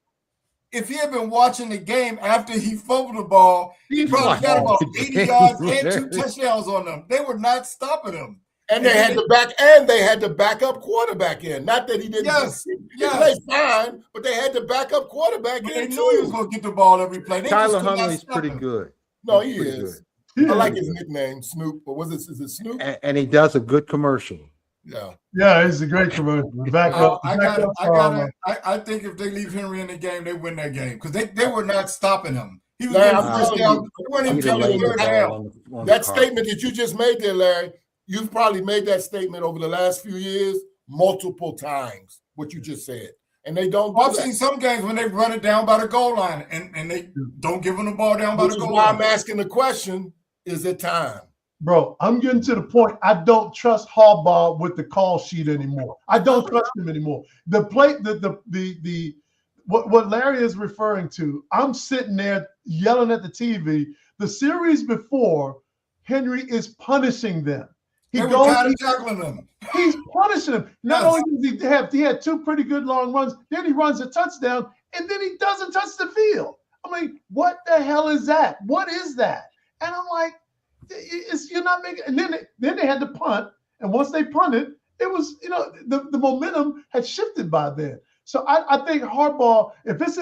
If he had been watching the game after he fumbled the ball, he probably got about 80 yards and 2 touchdowns on them. They were not stopping him. And they had the backup quarterback in. Not that he didn't play fine, but they had the backup quarterback in. They knew he was going to get the ball every play. Tyler Huntley's pretty good. No, he is. I like his nickname, Snoop. Or is it Snoop? And he does a good commercial. Yeah, it's a great commercial. I think if they leave Henry in the game, they win that game because they were not stopping him. He was that statement that you just made there, Larry. You've probably made that statement over the last few years multiple times. What you just said, and they don't. I've seen some games when they run it down by the goal line, and they don't give them the ball down by the goal line. I'm asking the question: is it time? Bro, I'm getting to the point. I don't trust Harbaugh with the call sheet anymore. I don't trust him anymore. What Larry is referring to, I'm sitting there yelling at the TV. The series before, Henry is punishing them. He's tackling them. He's punishing them. Not only does he had 2 pretty good long runs, then he runs a touchdown, and then he doesn't touch the field. I mean, what the hell is that? What is that? And I'm like, you're not making. And then they had to punt, and once they punted, it was the momentum had shifted by then. So I think Harbaugh, if it's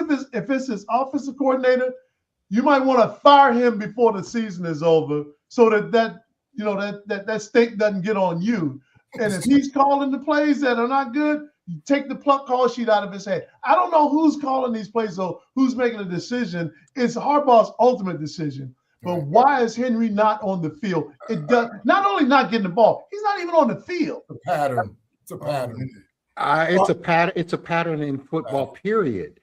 his offensive coordinator, you might want to fire him before the season is over, so that stink doesn't get on you. And if he's calling the plays that are not good, you take the call sheet out of his head. I don't know who's calling these plays, though, who's making the decision. It's Harbaugh's ultimate decision. But why is Henry not on the field? It does not only not getting the ball, he's not even on the field. It's a pattern. It's a pattern. It's a pattern in football, period.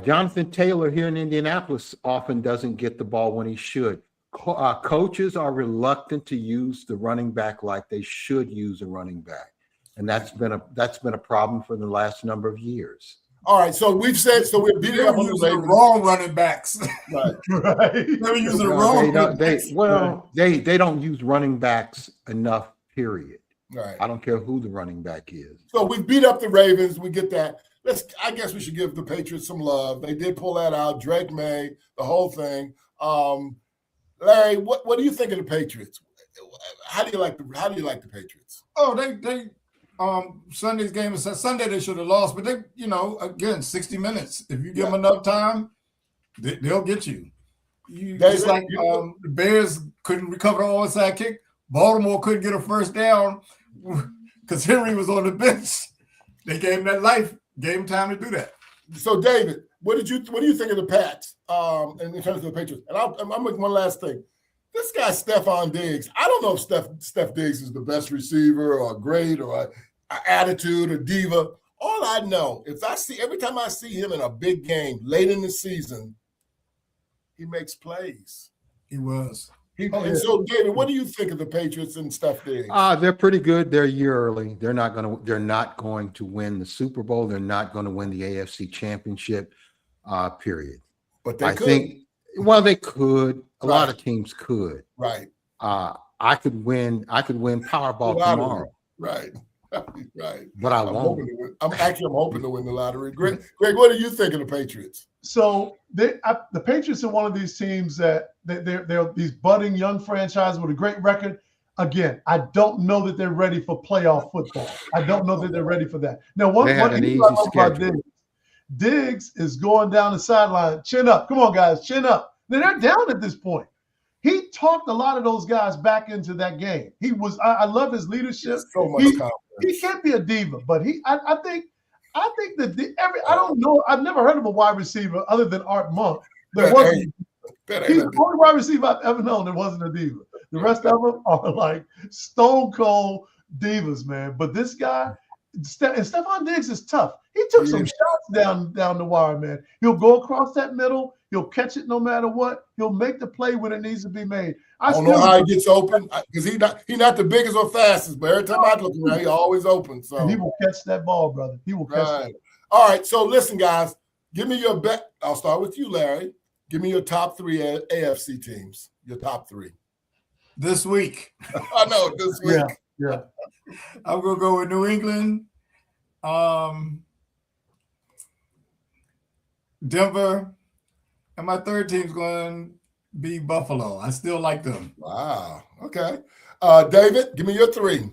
Jonathan Taylor here in Indianapolis often doesn't get the ball when he should. Coaches are reluctant to use the running back like they should use a running back, and that's been a problem for the last number of years. All right, so we're beating up on the wrong running backs. Right. They're using the wrong. They don't use running backs enough. Period. Right. I don't care who the running back is. So we beat up the Ravens. We get that. I guess we should give the Patriots some love. They did pull that out. Drake May, the whole thing. Larry, what do you think of the Patriots? How do you like the Patriots? Oh, they Sunday's game is Sunday. They should have lost, but they, again, 60 minutes. If you give them enough time, they'll get you. Just like the Bears couldn't recover an onside kick, Baltimore couldn't get a first down because Henry was on the bench. They gave him that life, gave him time to do that. So, David, what do you think of the Pats in terms of the Patriots? And I'm making one last thing. This guy, Stephon Diggs, I don't know if Steph Diggs is the best receiver or great or an attitude or diva. All I know is every time I see him in a big game late in the season, he makes plays. He was. So, David, what do you think of the Patriots and Steph Diggs? They're pretty good. They're a year early. They're not going to win the Super Bowl. They're not going to win the AFC Championship. Period. But they could. They could. A lot of teams could. Right. I could win Powerball tomorrow. Right. Right. But I won't. I'm hoping to win the lottery. Greg, what do you think of the Patriots? So the Patriots are one of these teams that they're these budding young franchises with a great record. Again, I don't know that they're ready for playoff football. I don't know that they're ready for that. Now, one thing I love about Diggs is going down the sideline, chin up. Come on, guys, chin up. Now, they're down at this point. He talked a lot of those guys back into that game. He was. I love his leadership. So much confidence. He can't be a diva, but I think that I don't know. I've never heard of a wide receiver other than Art Monk. He's the only wide receiver I've ever known that wasn't a diva. The rest of them are like stone cold divas, man. But this guy, and Stephon Diggs is tough. He took some shots down the wire, man. He'll go across that middle. He'll catch it no matter what. He'll make the play when it needs to be made. I don't know how he gets open because he's not the biggest or fastest, but every time I look around, he's always open. So and he will catch that ball, brother. He will catch it. All right. So listen, guys, give me your bet. I'll start with you, Larry. Give me your top 3 AFC teams. Your top 3 this week. I know this week. Yeah. I'm gonna go with New England, Denver, and my third team's going to be Buffalo. I still like them. Wow. Okay. David, give me your 3.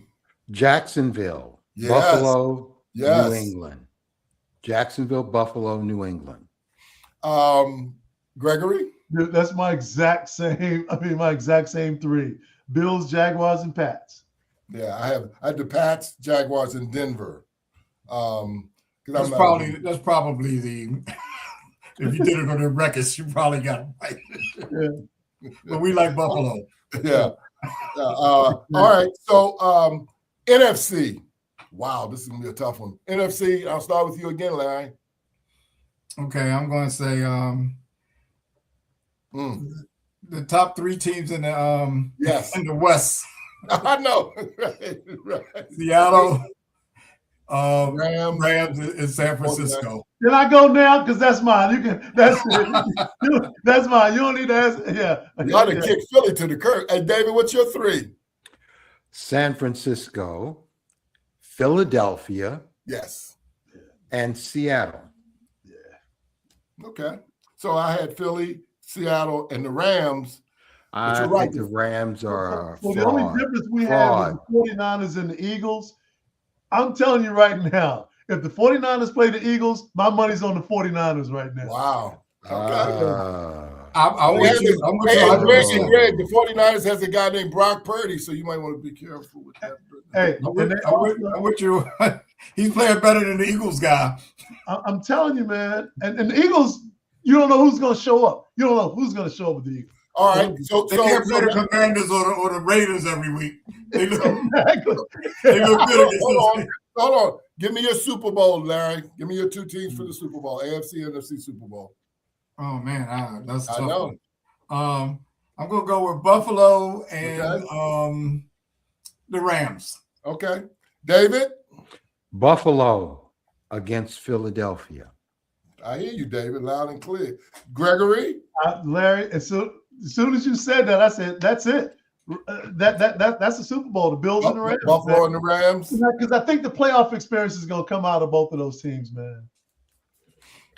Jacksonville, Yes. Buffalo, Yes. New England. Jacksonville, Buffalo, New England. Gregory? Dude, that's my exact same 3. Bills, Jaguars, and Pats. Yeah, I had the Pats, Jaguars, and Denver. That's probably the if you did it on the records, you probably got it right. Yeah. But we like Buffalo. Yeah. All right. So NFC. Wow, this is gonna be a tough one. NFC. I'll start with you again, Larry. Okay, I'm going to say the top 3 teams in the Yes. in the West. I know. Right. Seattle, Rams, and San Francisco. Can I go now? Because that's mine. You can. That's it. That's mine. You don't need to ask. Yeah. Y'all to kick Philly to the curb. Hey, David, what's your 3? San Francisco, Philadelphia, Yes. and Seattle. Okay. So I had Philly, Seattle, and the Rams. I think the Rams are Well, the only difference we have is the 49ers and the Eagles. I'm telling you right now, if the 49ers play the Eagles, my money's on the 49ers right now. Wow. Okay. I'm with you. I'm with you. Greg, the 49ers has a guy named Brock Purdy, so you might want to be careful with that. Hey, I'm with you. He's playing better than the Eagles guy. I'm telling you, man. And the Eagles, you don't know who's going to show up. You don't know who's going to show up with the Eagles. All right. They can't play the Commanders or the Raiders every week. They look, Exactly. they look good against Hold on. Give me your Super Bowl, Larry. Give me your 2 teams for the Super Bowl, AFC, NFC Super Bowl. Oh, man. That's tough. I know. I'm going to go with Buffalo and the Rams. Okay. David? Buffalo against Philadelphia. I hear you, David, loud and clear. Gregory? Larry, as soon as you said that, I said, that's it. That's the Super Bowl, the Bills and the Rams. Buffalo and the Rams? Because I think the playoff experience is going to come out of both of those teams, man.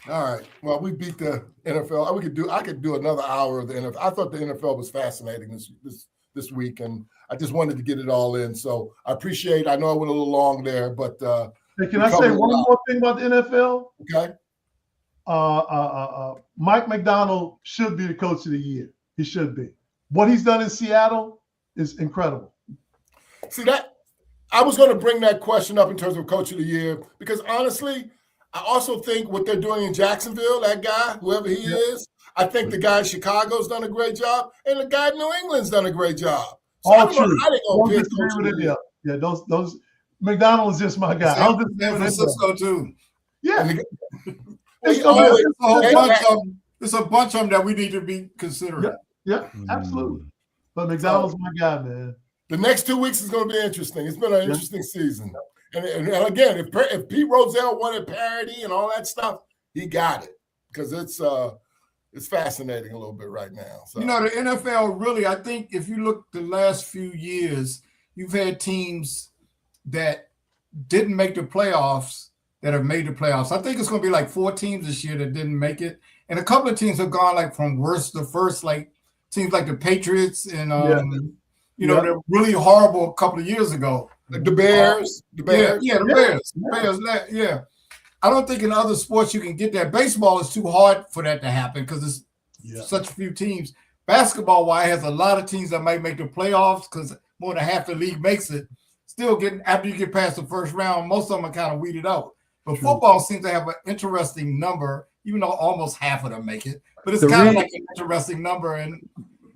All right. Well, we beat the NFL. I could do another hour of the NFL. I thought the NFL was fascinating this week, and I just wanted to get it all in. So I appreciate. I know I went a little long there, but hey, can I say one more thing about the NFL? Okay. Mike McDonald should be the coach of the year. He should be. What he's done in Seattle is incredible. See that? I was going to bring that question up in terms of coach of the year because honestly, I also think what they're doing in Jacksonville, that guy, whoever he is, I think the guy in Chicago's done a great job, and the guy in New England's done a great job. So All true. Don't disagree with it. Yeah, those McDonald is just my guy. San Francisco too. Yeah. It's a bunch of them that we need to be considering. Yeah, absolutely. But McDonald's my guy, man. The next 2 weeks is going to be interesting. It's been an interesting season. And again, if Pete Rozelle wanted parity and all that stuff, he got it because it's fascinating a little bit right now. So. You know, the NFL really, I think if you look the last few years, you've had teams that didn't make the playoffs that have made the playoffs. I think it's going to be like 4 teams this year that didn't make it. And a couple of teams have gone like from worst to first, like teams like the Patriots and, they're really horrible a couple of years ago. Like the Bears. The Bears. I don't think in other sports you can get that. Baseball is too hard for that to happen because it's such a few teams. Basketball-wise, has a lot of teams that might make the playoffs because more than half the league makes it. Still after you get past the first round, most of them are kind of weeded out. But football seems to have an interesting number, even though almost half of them make it. But it's kind of like an interesting number. And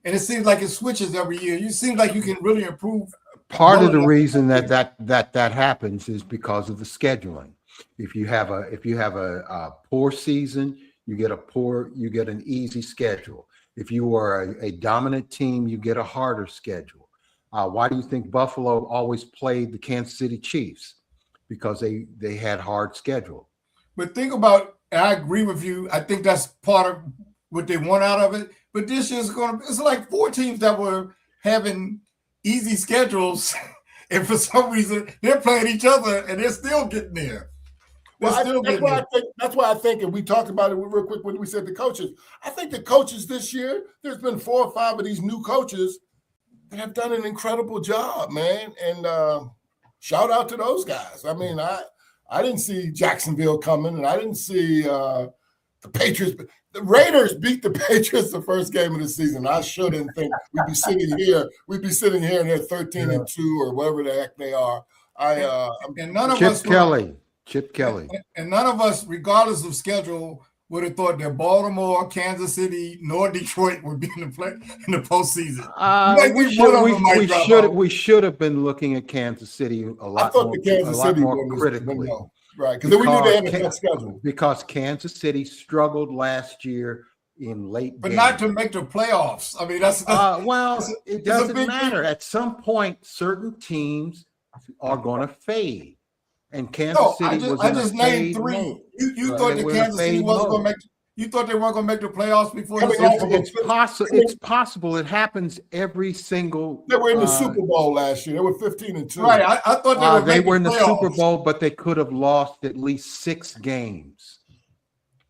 and it seems like it switches every year. You seem like you can really improve. Part of the reason that happens is because of the scheduling. If you have a poor season, you get an easy schedule. If you are a dominant team, you get a harder schedule. Why do you think Buffalo always played the Kansas City Chiefs? Because they had hard schedule. But think about, I agree with you. I think that's part of what they want out of it. But this year's it's like 4 teams that were having easy schedules, and for some reason they're playing each other and they're still getting there. That's why I think, and we talked about it real quick when we said the coaches. I think the coaches this year, there's been 4 or 5 of these new coaches that have done an incredible job, man. And shout out to those guys. I mean, I didn't see Jacksonville coming, and I didn't see the Patriots. The Raiders beat the Patriots the first game of the season. I shouldn't think we'd be sitting here. We'd be sitting here and they're 13-2 or whatever the heck they are. And none of Chip Kelly. And none of us, regardless of schedule, would have thought that Baltimore, Kansas City, nor Detroit would be in the postseason. We should have been looking at Kansas City a lot more critically. Right, because we knew they had a tough schedule. Because Kansas City struggled last year in late but games. not to make the playoffs. I mean, it doesn't matter. At some point, certain teams are going to fade. And Kansas City was in a fade named 3. Mode. You thought that Kansas City wasn't going to make. You thought they weren't going to make the playoffs before the season? It's possible. It happens every single. They were in the Super Bowl last year. They were 15-2. Right. I thought they were in the Super Bowl, but they could have lost at least 6 games.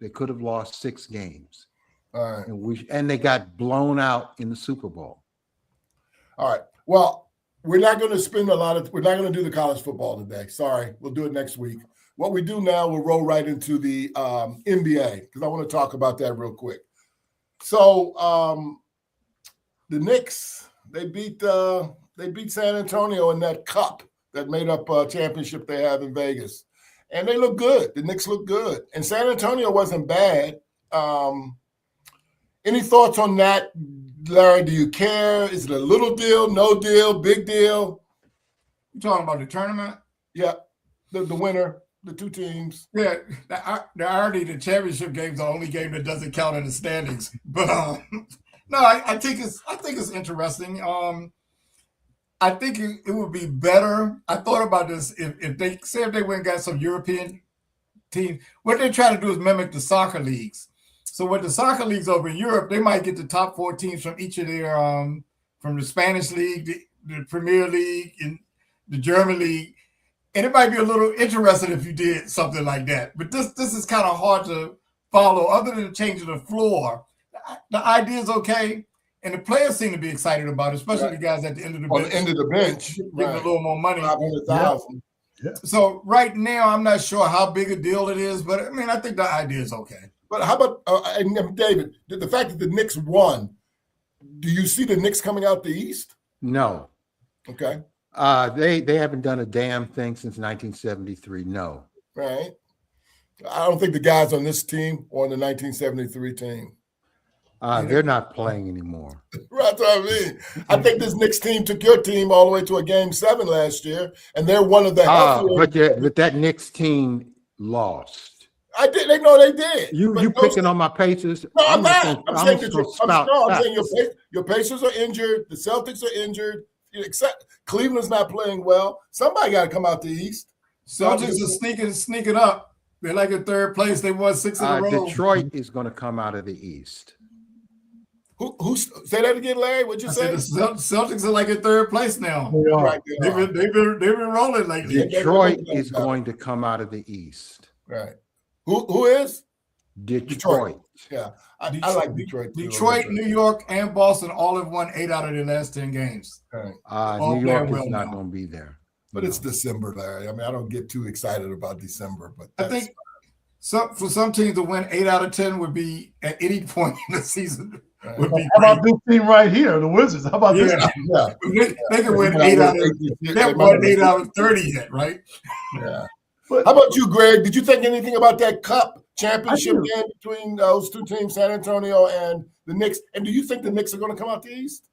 They could have lost 6 games. All right. And they got blown out in the Super Bowl. All right. Well, we're not going to we're not going to do the college football today. Sorry. We'll do it next week. What we do now, we'll roll right into the NBA because I want to talk about that real quick. So the Knicks, they beat San Antonio in that cup that made up a championship they have in Vegas. And they look good. The Knicks look good. And San Antonio wasn't bad. Any thoughts on that, Larry? Do you care? Is it a little deal, no deal, big deal? You talking about the tournament? Yeah, the winner. The 2 teams. Yeah, the irony, the championship game is the only game that doesn't count in the standings. But no, I think it's interesting. I think it would be better. I thought about this if they went and got some European team. What they're trying to do is mimic the soccer leagues. So with the soccer leagues over in Europe, they might get the top 4 teams from each of their from the Spanish league, the Premier League, and the German league. And it might be a little interesting if you did something like that. But this is kind of hard to follow other than changing the floor. The idea is okay. And the players seem to be excited about it, especially the guys at the end of the bench. On the end of the bench. Give a little more money. 500,000. Yeah. So right now, I'm not sure how big a deal it is. But, I mean, I think the idea is okay. But how about, and David, the fact that the Knicks won, do you see the Knicks coming out the East? No. Okay. They haven't done a damn thing since 1973. No. Right. I don't think the guys on this team or on the 1973 team. They're not playing anymore. That's what I mean. I think this Knicks team took your team all the way to a Game 7 last year, and they're one of the healthier. But that Knicks team lost. I did. They know they did. You picking on my Pacers? No, I'm not. I'm saying your Pacers are injured. The Celtics are injured. Except Cleveland's not playing well. Somebody got to come out the East. Celtics are sneaking up. They're like in 3rd place. They won 6 in a row. Detroit is going to come out of the East. Who say that again, Larry? What'd you say? The Celtics are like in 3rd place now. They are. Right, They've been rolling lately. Detroit is going to come out of the East. Right. Who is? Detroit. Yeah. I like Detroit too. Detroit, New York, and Boston all have won 8 out of their last 10 games. Right. New York is not going to be there. But it's December, Larry. I mean, I don't get too excited about December, but I think for some teams to win 8 out of 10 would be at any point in the season. Right. How about this team right here, the Wizards? How about this team? Yeah. They can win 8 out of. They haven't won 8 out of 30 yet, right? Yeah. How about you, Greg? Did you think anything about that cup championship game between those two teams, San Antonio and the Knicks? And do you think the Knicks are going to come out the East?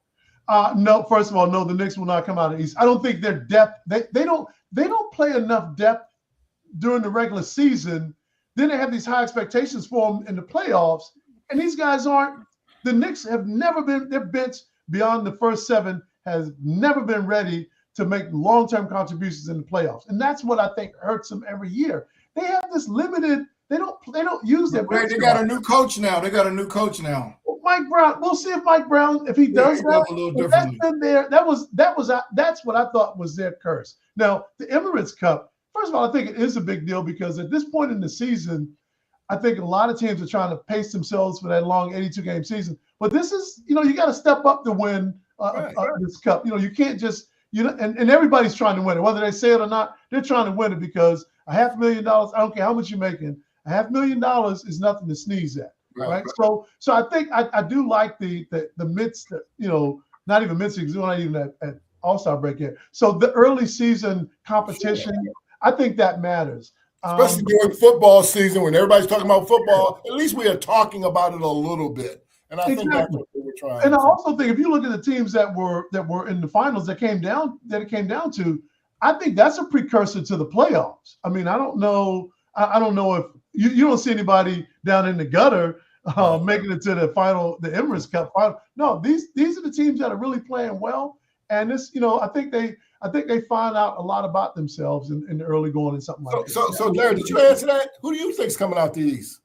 No. First of all, no. The Knicks will not come out of the East. I don't think their depth. They don't play enough depth during the regular season. Then they have these high expectations for them in the playoffs, and these guys aren't. The Knicks have never been. Their bench beyond the first 7 has never been ready to make long-term contributions in the playoffs, and that's what I think hurts them every year. They have this limited. They don't use their bench. They got a new coach now. Mike Brown. We'll see if Mike Brown, if he does that. A little That's differently. been there. That's what I thought was their curse. Now, the Emirates Cup. First of all, I think it is a big deal because at this point in the season, I think a lot of teams are trying to pace themselves for that long 82-game season. But this is, you got to step up to win this cup. You can't just, and everybody's trying to win it. Whether they say it or not, they're trying to win it because $500,000, I don't care how much you're making, $500,000 is nothing to sneeze at. Right. So I think I do like the midst, not even mid season, not even at All-Star break yet. So the early season competition, I think that matters. Especially during football season when everybody's talking about football, at least we are talking about it a little bit. And I think that's what we're trying. And I also think if you look at the teams that were in the finals that it came down to, I think that's a precursor to the playoffs. I mean, I don't know if you don't see anybody down in the gutter making it to the final, the Emirates Cup final. No, these are the teams that are really playing well. And this, I think they find out a lot about themselves in the early going and something like that. So Larry, did you answer that? Who do you think's coming out the East?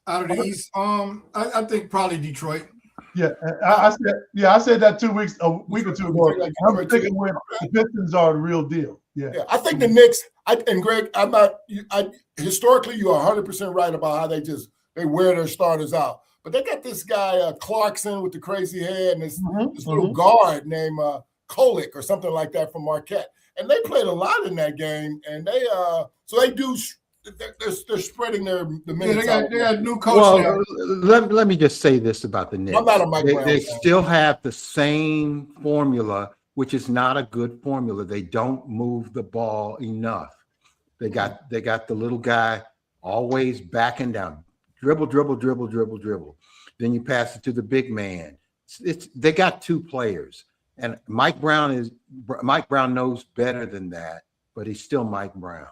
Out of the East, I think probably Detroit. Yeah, I said that a week or two ago. I'm thinking when the Pistons are the real deal. Yeah, I think the Knicks. And Greg, historically you are 100% right about how they wear their starters out. But they got this guy Clarkson with the crazy head and this little guard named Kolick or something like that from Marquette, and they played a lot in that game. And they're spreading the minutes. Yeah, they got a new coach now. Let me just say this about the Knicks. I'm not a Mike Brown They fan. still have the same formula, which is not a good formula. They don't move the ball enough. They got the little guy always backing down. Dribble. Then you pass it to the big man. They got 2 players. And Mike Brown knows better than that, but he's still Mike Brown.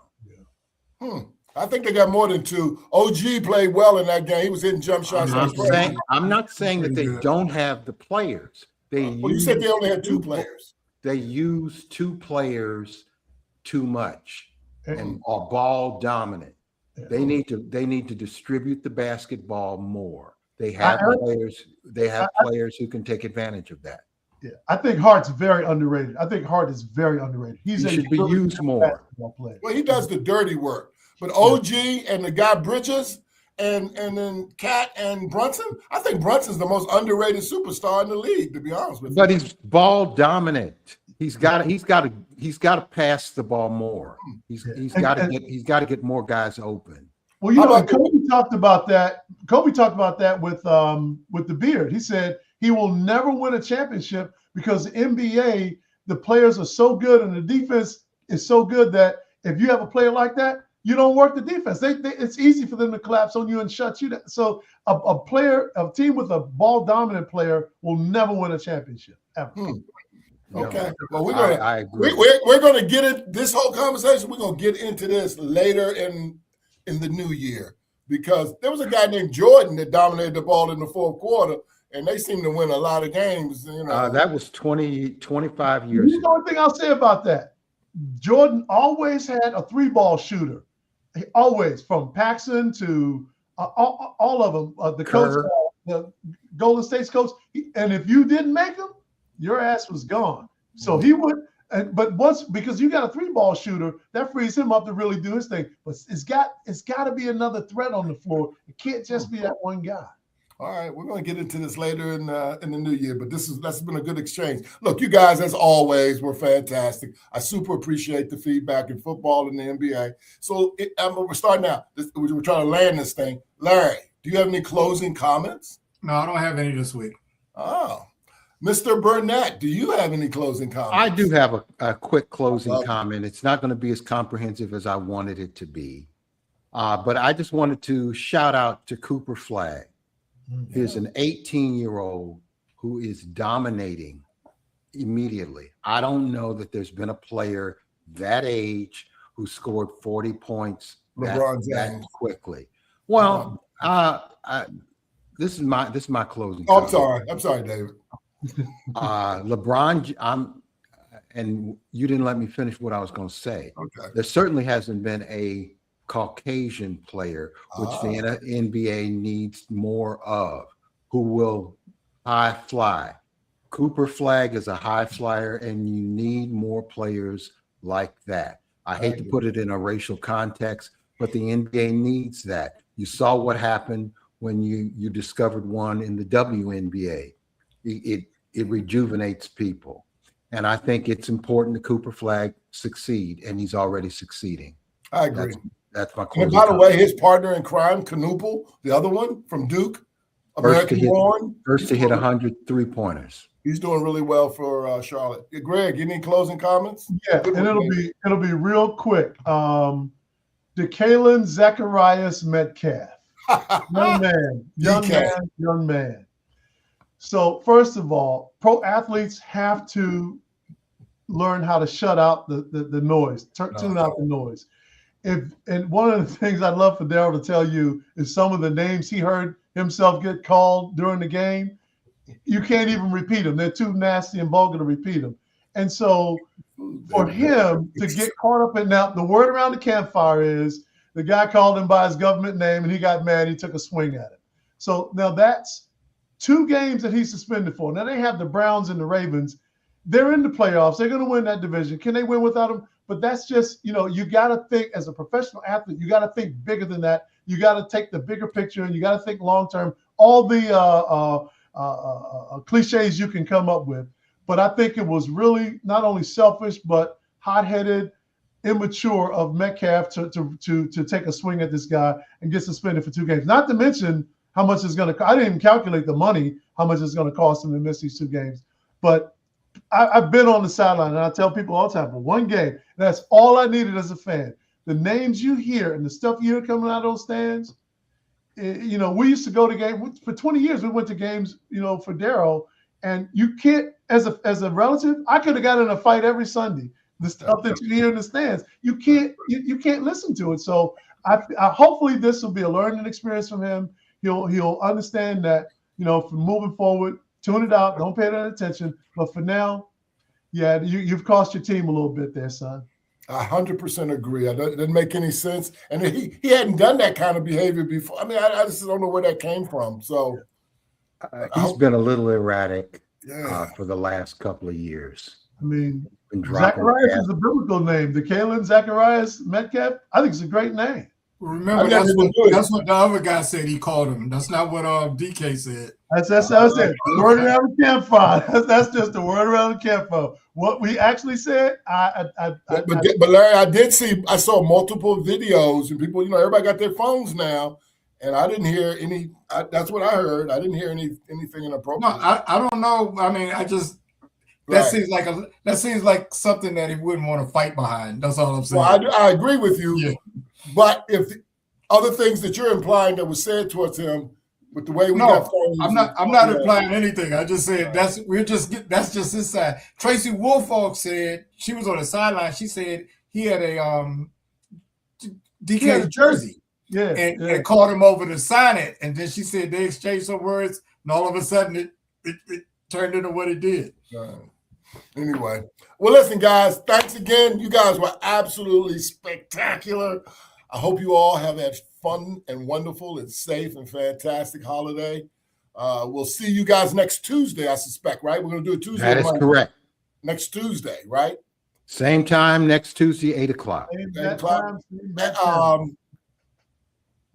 I think they got more than 2. OG played well in that game. He was hitting jump shots. I'm not saying that they don't have the players. You said they only had 2 players. They use 2 players too much and are ball dominant. They need to distribute the basketball more. They have players. They have players who can take advantage of that. Yeah, I think Hart's very underrated. I think Hart is very underrated. He should be used more. Well, he does the dirty work. But OG and the guy Bridges and then Cat and Brunson, I think Brunson's the most underrated superstar in the league, to be honest with you. But he's ball dominant. He's got to pass the ball more. He's got to get more guys open. Well, Kobe talked about that. Kobe talked about that with the beard. He said he will never win a championship because the NBA, the players are so good and the defense is so good that if you have a player like that, you don't work the defense. It's easy for them to collapse on you and shut you down. So a team with a ball dominant player will never win a championship ever. Okay. Well, I agree. We're going to get it. This whole conversation, we're going to get into this later in the new year because there was a guy named Jordan that dominated the ball in the 4th quarter, and they seem to win a lot of games. That was 25 years ago. The only thing I'll say about that, Jordan always had a 3-ball shooter. He always, from Paxson to all of them, the coach, the Golden State's coach. And if you didn't make him, your ass was gone. So he would. But once, because you got a 3-ball shooter, that frees him up to really do his thing. But it's got to be another threat on the floor. It can't just be that one guy. All right, we're going to get into this later in the new year, but that's been a good exchange. Look, you guys, as always, were fantastic. I super appreciate the feedback in football and the NBA. So we're starting out. We're trying to land this thing. Larry, do you have any closing comments? No, I don't have any this week. Oh, Mr. Burnett, do you have any closing comments? I do have a quick closing comment. It's not going to be as comprehensive as I wanted it to be. But I just wanted to shout out to Cooper Flagg. He's an 18-year-old who is dominating immediately. I don't know that there's been a player that age who scored 40 points that quickly. Well, this is my closing. Oh, I'm sorry, David. LeBron, and you didn't let me finish what I was going to say. Okay. There certainly hasn't been a Caucasian player, which the NBA needs more of, who will high fly. Cooper Flagg is a high flyer, and you need more players like that. I hate to put it in a racial context, but the NBA needs that. You saw what happened when you discovered one in the WNBA. It rejuvenates people. And I think it's important that Cooper Flagg succeed, and he's already succeeding. I agree. That's my closing. And by the way, his partner in crime, Knuppel, the other one from Duke, first to hit 100 3-pointers. He's doing really well for Charlotte. Greg, any closing comments? Yeah, and it'll be real quick. DeKalen Zacharias Metcalf, young man. So first of all, pro athletes have to learn how to shut out the noise, tune out the noise. And one of the things I'd love for Daryl to tell you is some of the names he heard himself get called during the game. You can't even repeat them. They're too nasty and vulgar to repeat them. And so for him to get caught up in now, the word around the campfire is the guy called him by his government name and he got mad. He took a swing at it. So now that's 2 games that he's suspended for. Now they have the Browns and the Ravens. They're in the playoffs. They're going to win that division. Can they win without him? But that's just, you got to think as a professional athlete, you got to think bigger than that. You got to take the bigger picture and you got to think long-term, all the cliches you can come up with. But I think it was really not only selfish, but hot-headed, immature of Metcalf to take a swing at this guy and get suspended for 2 games. Not to mention how much it's going to – I didn't even calculate the money, how much it's going to cost him to miss these 2 games. But I've been on the sideline, and I tell people all the time, for 1 game, that's all I needed as a fan. The names you hear and the stuff you hear coming out of those stands, we used to go to games. For 20 years, we went to games, for Daryl, and you can't, as a relative, I could have got in a fight every Sunday. The stuff that you hear in the stands, you can't listen to it. So I hopefully this will be a learning experience from him. He'll understand that, from moving forward, tune it out, don't pay that attention. But for now, yeah, you've cost your team a little bit there, son. 100% agree. It doesn't make any sense. And he hadn't done that kind of behavior before. I mean, I just don't know where that came from. So he's been a little erratic for the last couple of years. I mean, Zacharias is a biblical name. DeKalen Zacharias Metcalf, I think it's a great name. Remember, that's what the other guy said he called him. That's not what DK said. That's what I said. Word around the campfire. That's just the word around the campfire. What we actually said, but Larry, I saw multiple videos and people, everybody got their phones now, and I didn't hear any. That's what I heard. I didn't hear anything inappropriate. No, I don't know. I mean, that seems like something that he wouldn't want to fight behind. That's all I'm saying. Well, I agree with you. Yeah. But if the other things that you're implying that was said towards him, with the way we got phones, I'm not implying anything. I just said that's just his side. Tracy Woolfolk said she was on the sideline. She said he had a DK jersey, and called him over to sign it. And then she said they exchanged some words, and all of a sudden it turned into what it did. Anyway, well, listen, guys, thanks again. You guys were absolutely spectacular. I hope you all have had fun and wonderful and safe and fantastic holiday. We'll see you guys next Tuesday, I suspect, right? We're going to do a Tuesday. That is correct. Next Tuesday, right? Same time next Tuesday, 8 o'clock.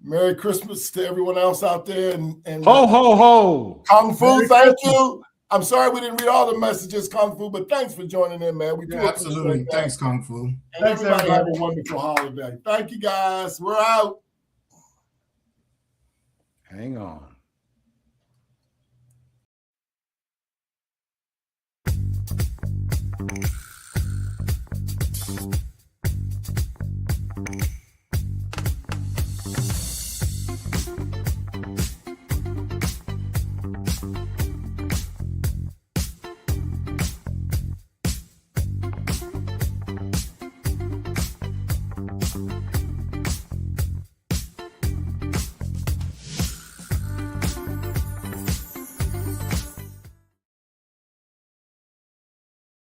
Merry Christmas to everyone else out there. And ho, ho, ho. Kung Fu, thank you. I'm sorry we didn't read all the messages, Kung Fu, but thanks for joining in, man. We do absolutely. Thanks, Kung Fu. And everybody have a wonderful holiday. Thank you, guys. We're out. Hang on. Bye.